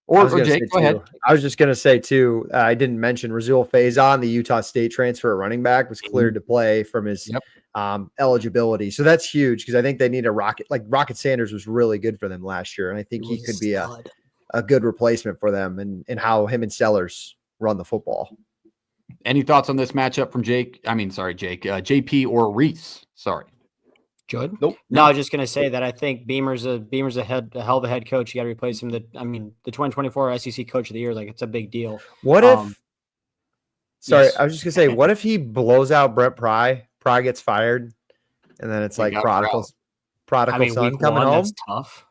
Or Jake, go ahead. I was just going to say, too, I didn't mention Razul Faison, the Utah State transfer at running back, was cleared to play from his eligibility. So that's huge, because I think they need a Rocket. Like Rocket Sanders was really good for them last year, and I think he could be a good replacement for them and how him and Sellers run the football. Any thoughts on this matchup from Jake? JP or Reese? Sorry. Good. Nope. No, I was just going to say that I think Beamer's a hell of a head coach. You got to replace him. The 2024 SEC Coach of the Year, like, it's a big deal. What if? Sorry, yes. I was just gonna say, what if he blows out Brett Pry? Pry gets fired, and then it's like prodigal son coming home. That's tough.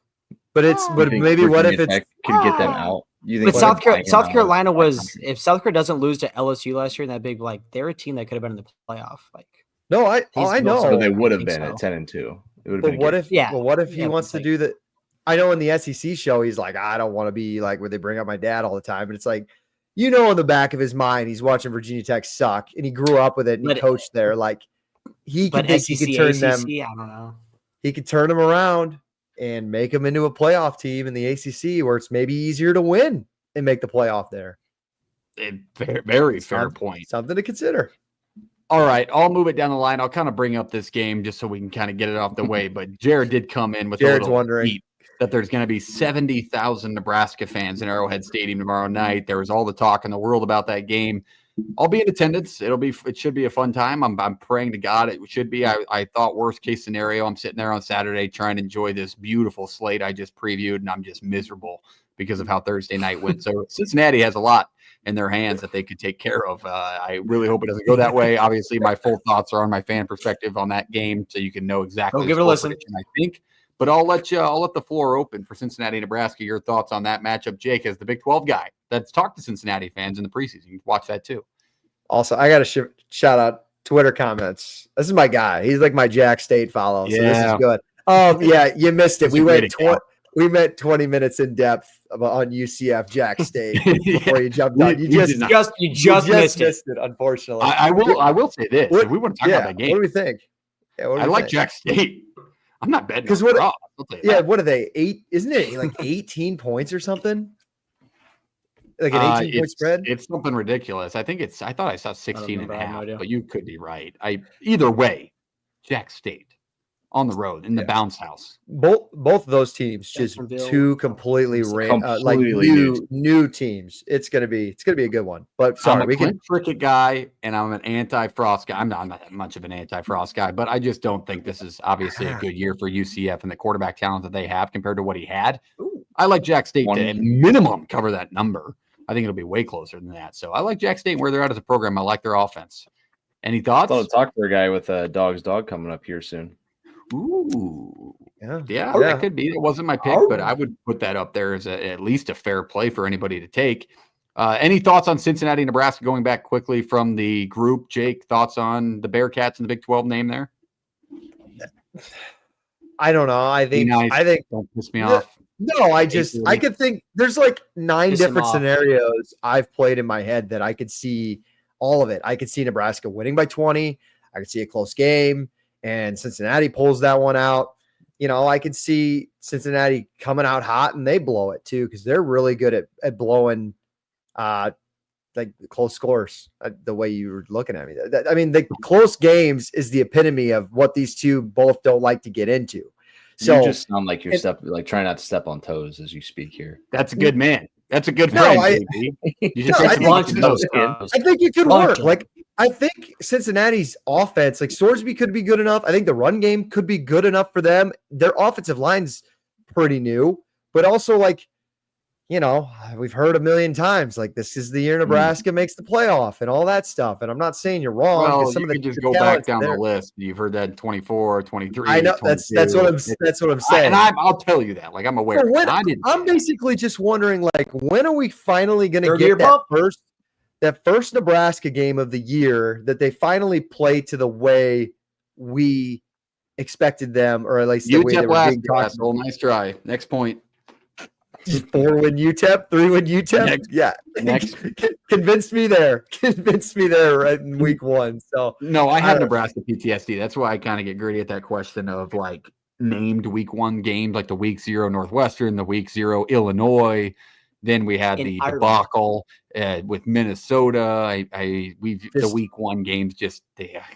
But maybe what if it's can get them out? You think but South Carolina was, if South Carolina doesn't lose to LSU last year in that big, like, they're a team that could have been in the playoff. Like, no, I know. So they would have been at 10-2. But what if he wants to do that? I know in the SEC show, he's like, I don't want to be like where they bring up my dad all the time. But it's like, in the back of his mind, he's watching Virginia Tech suck, and he grew up with it, and he coached there. Like, he could turn them. I don't know. He could turn them around and make them into a playoff team in the ACC, where it's maybe easier to win and make the playoff there. Very fair point. Something to consider. All right, I'll move it down the line. I'll kind of bring up this game just so we can kind of get it off the way. But Jared did come in with Jared's wondering that there's going to be 70,000 Nebraska fans in Arrowhead Stadium tomorrow night. There was all the talk in the world about that game. I'll be in attendance. It should be a fun time. I'm praying to God it should be. I thought worst case scenario, I'm sitting there on Saturday trying to enjoy this beautiful slate I just previewed, and I'm just miserable because of how Thursday night went. So Cincinnati has a lot in their hands that they could take care of. I really hope it doesn't go that way. Obviously, my full thoughts are on my fan perspective on that game, so you can know exactly. Go give it a listen. I think, but I'll let the floor open for Cincinnati, Nebraska. Your thoughts on that matchup, Jake, as the Big 12 guy that's talked to Cincinnati fans in the preseason. You can watch that too. Also, I got to shout out Twitter comments. This is my guy. He's like my Jack State follow. So this is good. Yeah, you missed it. We went 20 minutes in depth on UCF Jack State before you jumped on. You just missed it, unfortunately. I will say this. We want to talk about that game. What do we think? I like Jack State. I'm not betting because what are they? 8? Isn't it like 18 points or something? Like an 18-point spread? It's something ridiculous. I thought I saw 16 and a half, but you could be right. Either way, Jack State on the road in the bounce house. Both of those teams just two completely new teams. It's gonna be a good one. But sorry, I'm a Clint Trickett guy, and I'm an anti-Frost guy. I'm not that much of an anti-Frost guy, but I just don't think this is obviously a good year for UCF and the quarterback talent that they have compared to what he had. I like Jack State to at minimum cover that number. I think it'll be way closer than that. So I like Jack State and where they're at as a program. I like their offense. Any thoughts? I'll talk to a guy with a dog's dog coming up here soon. Ooh. Yeah, that could be. It wasn't my pick, but I would put that up there as at least a fair play for anybody to take. Any thoughts on Cincinnati, Nebraska going back quickly from the group? Jake, thoughts on the Bearcats and the Big 12 name there? I don't know. I think don't piss me off. No, I could think there's like 9 different scenarios I've played in my head that I could see all of it. I could see Nebraska winning by 20. I could see a close game and Cincinnati pulls that one out. I could see Cincinnati coming out hot and they blow it too, because they're really good at blowing like close scores, the way you were looking at me. The close games is the epitome of what these two both don't like to get into. So you just sound like you're trying not to step on toes as you speak here. That's a good man. That's a good friend. I think it could work. Like, I think Cincinnati's offense, like Sorsby could be good enough. I think the run game could be good enough for them. Their offensive line's pretty new, but also like, we've heard a million times, like this is the year Nebraska makes the playoff and all that stuff. And I'm not saying you're wrong. Well, you could just go back down the list. You've heard that 24, 23. I know that's what I'm saying. And I'll tell you that, like, I'm aware. I'm basically just wondering, like, when are we finally going to get that first Nebraska game of the year that they finally play to the way we expected them, or at least the way they were being talked about. Nice try. Next point. 4-win UTEP, 3-win UTEP. Next. Convinced me there right in week 1. So no, I have Nebraska PTSD. That's why I kind of get gritty at that question of like named week 1 games, like the week 0 Northwestern, the week 0 Illinois. Then we had the debacle with Minnesota. The week 1 games just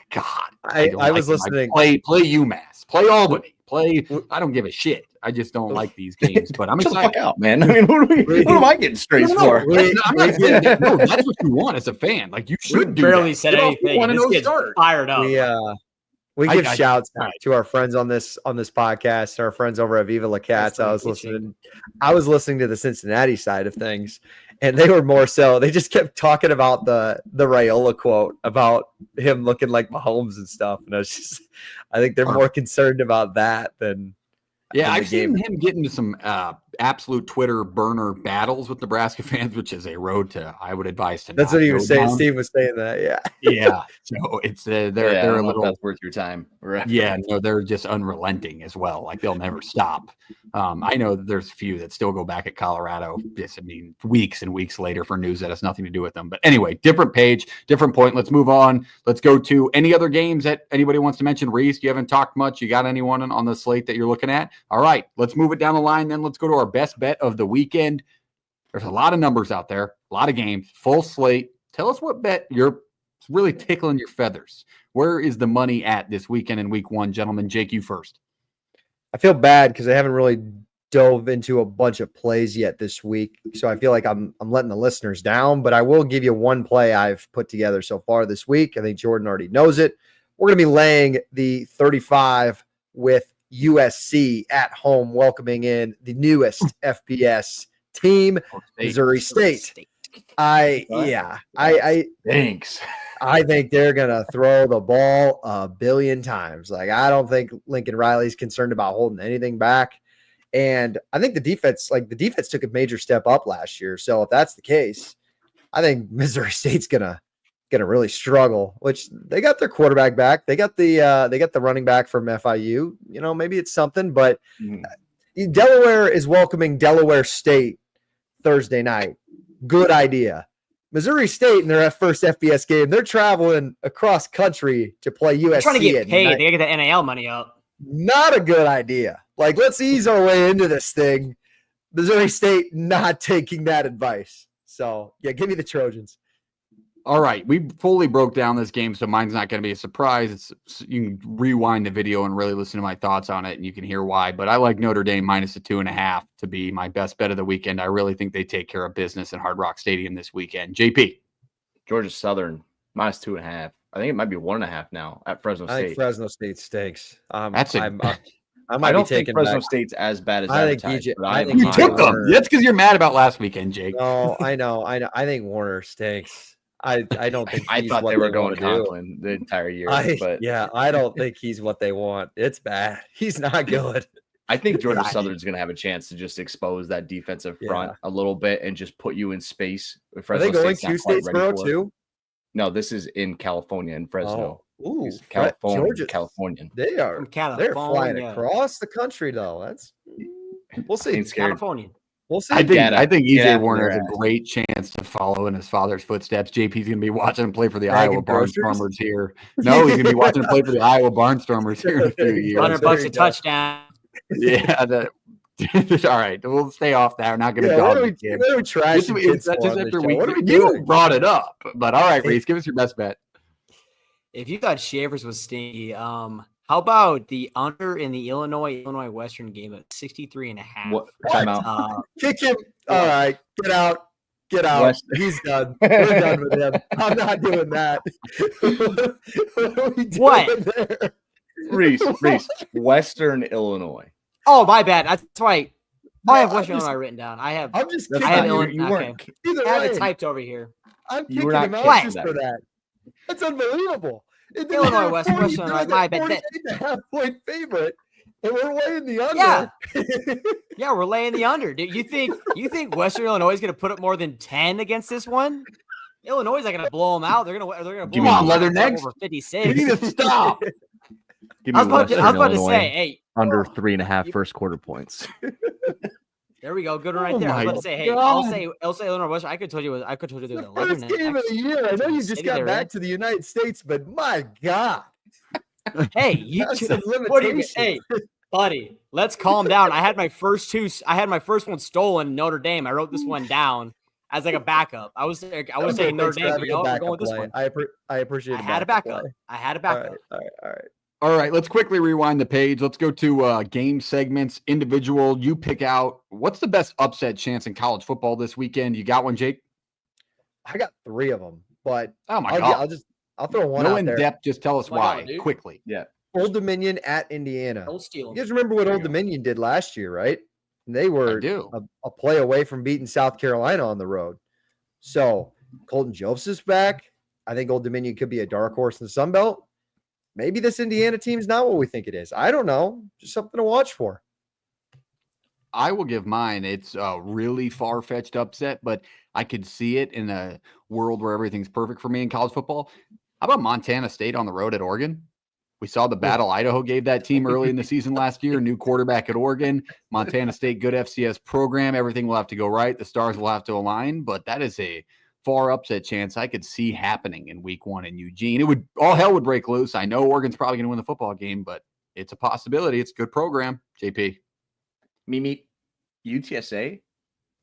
God. I was listening. Play UMass, play Albany, play. I don't give a shit. I just don't like these games, but I'm excited. Fuck out, man. I mean, what am I getting straight for? I'm not saying that. No, that's what you want as a fan. Like, you should do barely that. said anything. This gets fired up. We give shouts to our friends on this podcast, our friends over at Viva La Cats. I was listening to the Cincinnati side of things, and they were more so. They just kept talking about the Raiola quote about him looking like Mahomes and stuff. And I think they're more concerned about that than. Yeah, I've seen him get into some absolute Twitter burner battles with Nebraska fans, which is a road to, I would advise to. That's what he was saying. Steve was saying that. Yeah. So it's they're a little that's worth your time. Right. Yeah, no, they're just unrelenting as well. Like, they'll never stop. I know that there's a few that still go back at Colorado. Weeks and weeks later for news that has nothing to do with them. But anyway, different page, different point. Let's move on. Let's go to any other games that anybody wants to mention. Reese, you haven't talked much. You got anyone on the slate that you're looking at? All right, let's move it down the line. Then let's go to our best bet of the weekend. There's a lot of numbers out there, a lot of games, full slate. Tell us what bet you're really tickling your feathers. Where is the money at this weekend in week 1, gentlemen? Jake, you first. I feel bad because I haven't really dove into a bunch of plays yet this week. So I feel like I'm letting the listeners down, but I will give you one play I've put together so far this week. I think Jordan already knows it. We're going to be laying the 35 with USC at home, welcoming in the newest FBS team, Missouri State. Thanks. I think they're going to throw the ball a billion times. Like, I don't think Lincoln Riley's concerned about holding anything back. And I think the defense took a major step up last year. So if that's the case, I think Missouri State's going to really struggle, which they got their quarterback back. They got the running back from FIU. Maybe it's something, but Delaware is welcoming Delaware State Thursday night. Good idea. Missouri State in their first FBS game, they're traveling across country to play USC. They're trying to get paid. They gotta get the NIL money up. Not a good idea. Like, let's ease our way into this thing. Missouri State not taking that advice. So, yeah, give me the Trojans. All right, we fully broke down this game, so mine's not going to be a surprise. You can rewind the video and really listen to my thoughts on it, and you can hear why. But I like Notre Dame minus a 2.5 to be my best bet of the weekend. I really think they take care of business in Hard Rock Stadium this weekend. JP. Georgia Southern minus 2.5. I think it might be 1.5 now at Fresno State. I think Fresno State stinks. I don't think Fresno State's as bad as I think you took them. That's because you're mad about last weekend, Jake. No, I know. I think Warner stinks. I don't think I thought they were going to Conklin the entire year. I don't think he's what they want. It's bad. He's not good. I think Georgia Southern's going to have a chance to just expose that defensive front a little bit and just put you in space. Are they going to Statesboro too? No, this is in California, in Fresno. Ooh, Georgia. Californian. They're flying across the country though. We'll see. California. We'll see. I think EJ Warner has a great chance to follow in his father's footsteps. JP's going to be watching him play for the Iowa Barnstormers here. No, he's going to be watching him play for the Iowa Barnstormers here in a few years. $100 a touchdown. Yeah. All right. We'll stay off that. We're not going to dog the kid. What are we trashing kids for on this show? What are we doing? Brought it up. But all right, Reese, give us your best bet. If you thought Shavers was stinky, how about the under in the Illinois Western game at 63.5? What? Time out. Kick him. All right. Get out. Get out. He's done. We're done with him. I'm not doing that. What are we doing there? Reese. Western Illinois. Oh, my bad. That's right. I have Western Illinois written down. I have Illinois. You weren't. I have it typed over here. I'm kicking him out just for that. That's unbelievable. Illinois, Western Illinois, my bad. 48.5-point favorite, and we're laying the under. Yeah, we're laying the under. Dude, you think Western Illinois is going to put up more than 10 against this one? Illinois is not going to blow them out. They're going to blow them out over 56. You need to stop. I was about to say, hey, under 3.5 first quarter points. There we go. Good one right there. I was about to say, hey, I'll say Illinois Western. I could tell you there's 11 first game of the year. I know you just got back to the United States, but my God. Hey, hey, buddy, let's calm down. I had my first one stolen in Notre Dame. I wrote this one down as like a backup. I was saying Notre Dame, but you know what? We're going with this one. I appreciate it. I had a backup. All right. Let's quickly rewind the page. Let's go to game segments, individual. You pick out what's the best upset chance in college football this weekend. You got one, Jake? I got 3 of them, but oh my God. I'll throw one out there. No in depth. Just tell us why quickly. Yeah. Old Dominion at Indiana. Don't steal them. You guys remember what Old Dominion did last year, right? They were a play away from beating South Carolina on the road. So Colton Joseph's back. I think Old Dominion could be a dark horse in the Sun Belt. Maybe this Indiana team's not what we think it is. I don't know. Just something to watch for. I will give mine. It's a really far-fetched upset, but I could see it in a world where everything's perfect for me in college football. How about Montana State on the road at Oregon? We saw the battle Idaho gave that team early in the season last year. New quarterback at Oregon. Montana State, good FCS program. Everything will have to go right. The stars will have to align, but that is a far upset chance I could see happening in week 1 in Eugene. All hell would break loose. I know Oregon's probably going to win the football game, but it's a possibility. It's a good program. JP. Mimi, UTSA,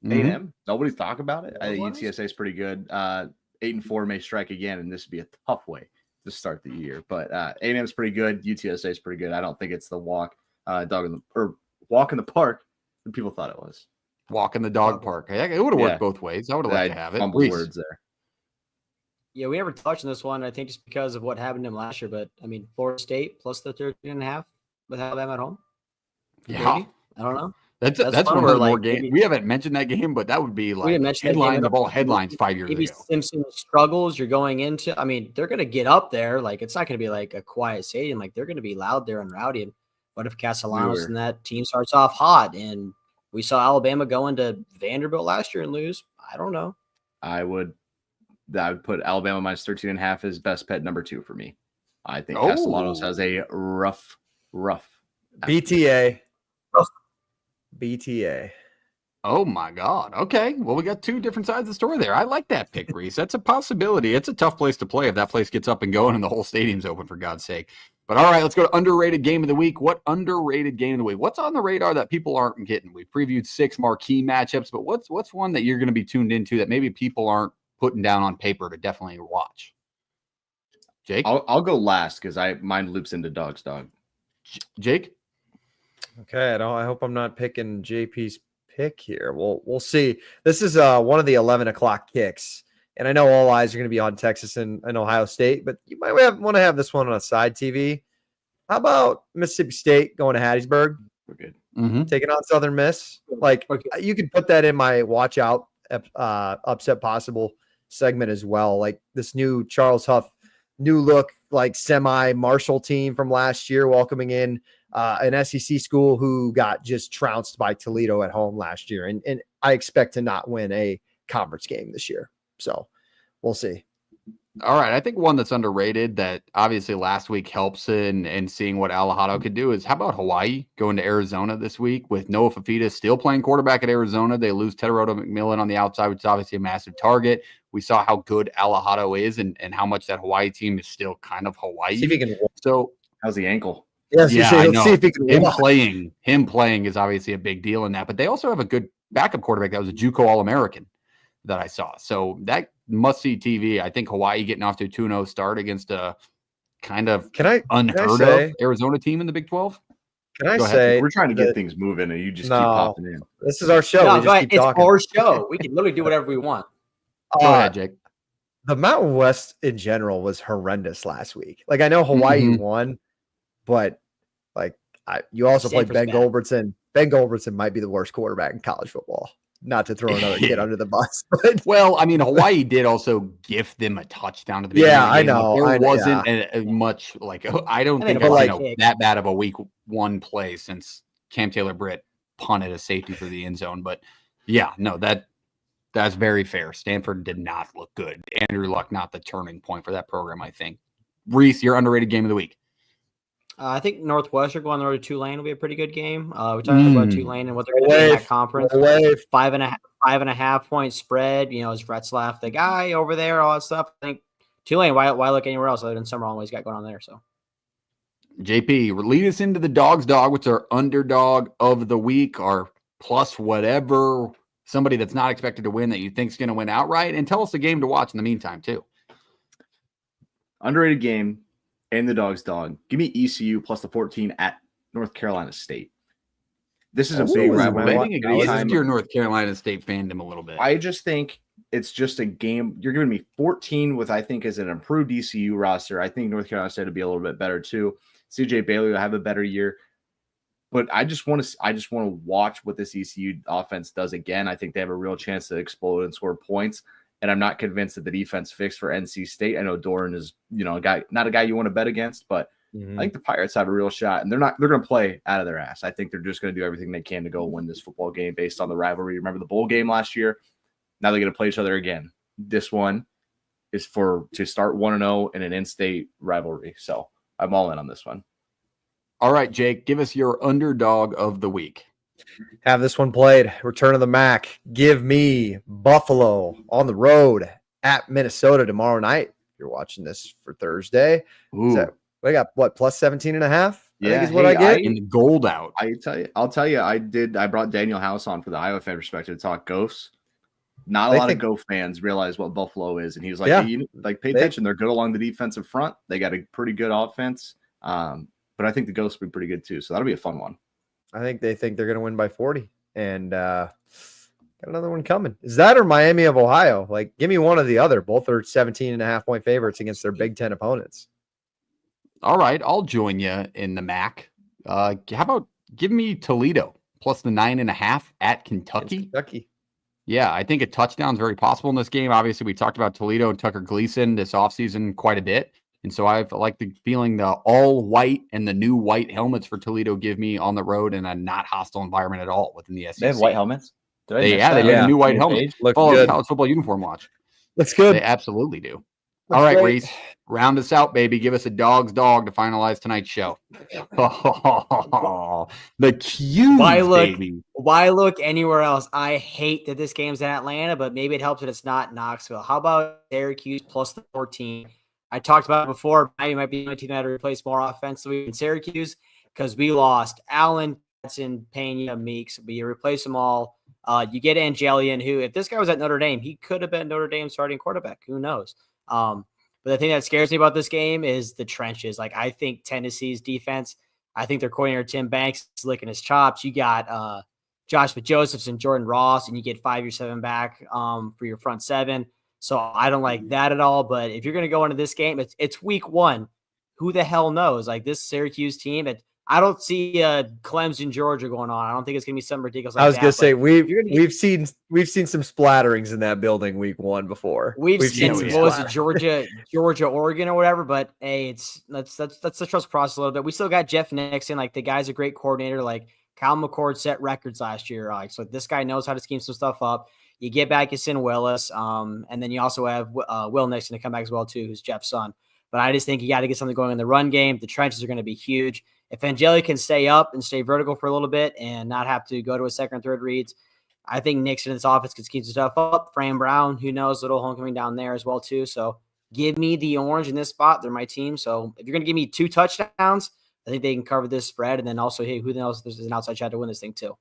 A&M. Nobody's talking about it. I think UTSA is pretty good. 8-4 may strike again, and this would be a tough way to start the year. But A&M is pretty good. UTSA is pretty good. I don't think it's the walk in the park that people thought it was. Walk in the dog park. It would have worked both ways. I would have liked to have it. Words there. Yeah, we never touched on this one. I think just because of what happened to him last year. But I mean, Florida State plus the 13.5 with Alabama at home. Yeah, maybe? I don't know. That's one of the more games. We haven't mentioned that game, but that would be like headline of all headlines 5 years ago. Simpson struggles. You're going into. I mean, they're going to get up there. Like it's not going to be like a quiet stadium. Like they're going to be loud there and rowdy. And what if Castellanos and that team starts off hot? And we saw Alabama go into Vanderbilt last year and lose. I don't know. I would put Alabama minus 13.5 as best bet number 2 for me. I think Castellanos has a rough. BTA. BTA. Oh my God. Okay. Well, we got 2 different sides of the story there. I like that pick, Reese. That's a possibility. It's a tough place to play if that place gets up and going and the whole stadium's open, for God's sake. But all right, let's go to underrated game of the week. What underrated game of the week? What's on the radar that people aren't getting? We previewed 6 marquee matchups, but what's one that you're going to be tuned into that maybe people aren't putting down on paper to definitely watch? Jake? I'll go last because mine loops into Dog's Dog. Jake? Okay, I hope I'm not picking JP's pick here. We'll see. This is one of the 11 o'clock kicks. And I know all eyes are going to be on Texas and Ohio State, but you might want to have this one on a side TV. How about Mississippi State going to Hattiesburg? We're good. Taking on Southern Miss. Like you could put that in my watch out upset possible segment as well. Like this new Charles Huff, new look, like semi Marshall team from last year, welcoming in an SEC school who got just trounced by Toledo at home last year. And I expect to not win a conference game this year. So we'll see. All right. I think one that's underrated that obviously last week helps in seeing what Alejado could do is how about Hawaii going to Arizona this week with Noah Fafita still playing quarterback at Arizona. They lose Tedoroto McMillan on the outside, which is obviously a massive target. We saw how good Alejado is and how much that Hawaii team is still kind of Hawaii. See if he can. So how's the ankle? Yeah, I know. See if he can him playing is obviously a big deal in that, but they also have a good backup quarterback that was a JUCO All-American that I saw. So that must-see TV. I think Hawaii getting off to a 2-0 start against a kind of unheard of Arizona team in the Big 12. Can I say we're trying to get things moving and you just keep popping in. This is our show. No, it's our show. We can literally do whatever we want. Go ahead, Jake. The Mountain West in general was horrendous last week. Like I know Hawaii won, but like you also played Ben Goldbertson. Ben Goldbertson might be the worst quarterback in college football. Not to throw another kid under the bus. But. Well, I mean, Hawaii did also gift them a touchdown at the beginning. Yeah, of the game. I know. There wasn't much like I don't think I've seen that bad of a week one play since Cam Taylor-Britt punted a safety for the end zone. But yeah, no, that's very fair. Stanford did not look good. Andrew Luck, not the turning point for that program, I think. Reese, your underrated game of the week. I think Northwestern going on the road to Tulane will be a pretty good game. We're talking about Tulane and what they're going to do in that conference. 5.5 point spread. You know, is Retzlaff the guy over there? All that stuff. I think Tulane. Why look anywhere else other than Summerall? He's got going on there. So, JP, lead us into the Dog's Dog, which are underdog of the week, or plus whatever. Somebody that's not expected to win that you think is going to win outright, and tell us the game to watch in the meantime too. Underrated game. And the Dog's Dog. Give me ECU plus the 14 at North Carolina State. This is a big rivalry. Your North Carolina State fandom a little bit. I just think it's just a game. You're giving me 14 with, I think, is an improved ECU roster. I think North Carolina State will be a little bit better too. CJ Bailey will have a better year. But I just want to watch what this ECU offense does again. I think they have a real chance to explode and score points. And I'm not convinced that the defense fixed for NC State. I know Doran is, a guy, not a guy you want to bet against, but I think the Pirates have a real shot, and they're going to play out of their ass. I think they're just going to do everything they can to go win this football game based on the rivalry. Remember the bowl game last year? Now they're going to play each other again. This one is to start 1-0 in an in-state rivalry. So I'm all in on this one. All right, Jake, give us your underdog of the week. Have this one played. Return of the Mac. Give me Buffalo on the road at Minnesota tomorrow night. You're watching this for Thursday. So we got what, plus 17.5? I think is what I get. In the gold out. I'll tell you, I brought Daniel House on for the Iowa fan perspective to talk Ghosts. Not a lot of Go fans realize what Buffalo is. And he was like, hey, pay attention. They're good along the defensive front. They got a pretty good offense. But I think the Ghosts will be pretty good too. So that'll be a fun one. I think they think they're going to win by 40, and got another one coming. Is that or Miami of Ohio? Like, give me one or the other. Both are 17.5 point favorites against their Big Ten opponents. All right, I'll join you in the MAC. How about give me Toledo plus the 9.5 at Kentucky? Yeah, I think a touchdown is very possible in this game. Obviously, we talked about Toledo and Tucker Gleason this offseason quite a bit. And so I like the feeling the all white and the new white helmets for Toledo give me on the road in a not hostile environment at all within the SEC. They have white helmets? They made a new white helmet. Good. College football uniform watch. Looks good. They absolutely do. All right, Reese, round us out, baby. Give us a Dog's Dog to finalize tonight's show. The Q, baby. Why look anywhere else? I hate that this game's in Atlanta, but maybe it helps that it's not Knoxville. How about Syracuse plus the 14? I talked about it before. Miami might be my team that replace more offensively in Syracuse because we lost Allen, Hudson, Pena, Meeks. But you replace them all. You get Angelian, who, if this guy was at Notre Dame, he could have been Notre Dame starting quarterback. Who knows? But the thing that scares me about this game is the trenches. Like, I think Tennessee's defense, I think their coordinator, Tim Banks, is licking his chops. You got Josh Josephs and Jordan Ross, and you get 5-7 back for your front seven. So I don't like that at all. But if you're going to go into this game, it's week one. Who the hell knows? Like, this Syracuse team, I don't see Clemson, Georgia going on. I don't think it's gonna be something ridiculous. Like I was gonna say we've seen some splatterings in that building week 1 before. We've seen some what was it, Georgia, Oregon, or whatever. But hey, that's the trust process a little bit. We still got Jeff Nixon. Like, the guy's a great coordinator. Like, Kyle McCord set records last year. So this guy knows how to scheme some stuff up. You get back Yasin Willis, and then you also have Will Nixon to come back as well too, who's Jeff's son. But I just think you got to get something going in the run game. The trenches are going to be huge. If Angeli can stay up and stay vertical for a little bit and not have to go to a second or third reads, I think Nixon in this offense could keep some stuff up. Fran Brown, who knows, little homecoming down there as well too. So give me the Orange in this spot. They're my team. So if you're going to give me 2 touchdowns, I think they can cover this spread. And then also, hey, who knows? There's an outside shot to win this thing too.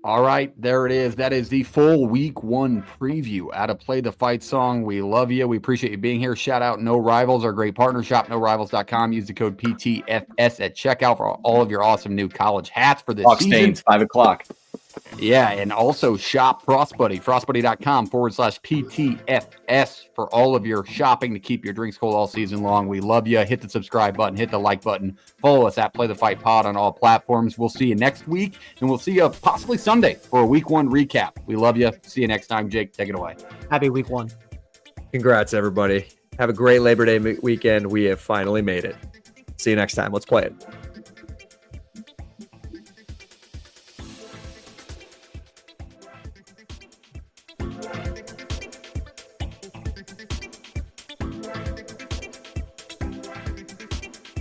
All right, there it is. That is the full week 1 preview out of Play the Fight song. We love you. We appreciate you being here. Shout out No Rivals, our great partner. Shop norivals.com. Use the code PTFS at checkout for all of your awesome new college hats for this season. Stains, 5 o'clock. Yeah, and also shop Frostbuddy, frostbuddy.com/PTFS for all of your shopping to keep your drinks cold all season long. We love you. Hit the subscribe button, hit the like button. Follow us at Play the Fight Pod on all platforms. We'll see you next week, and we'll see you possibly Sunday for a week 1 recap. We love you. See you next time. Jake, take it away. Happy week 1. Congrats, everybody. Have a great Labor Day weekend. We have finally made it. See you next time. Let's play it.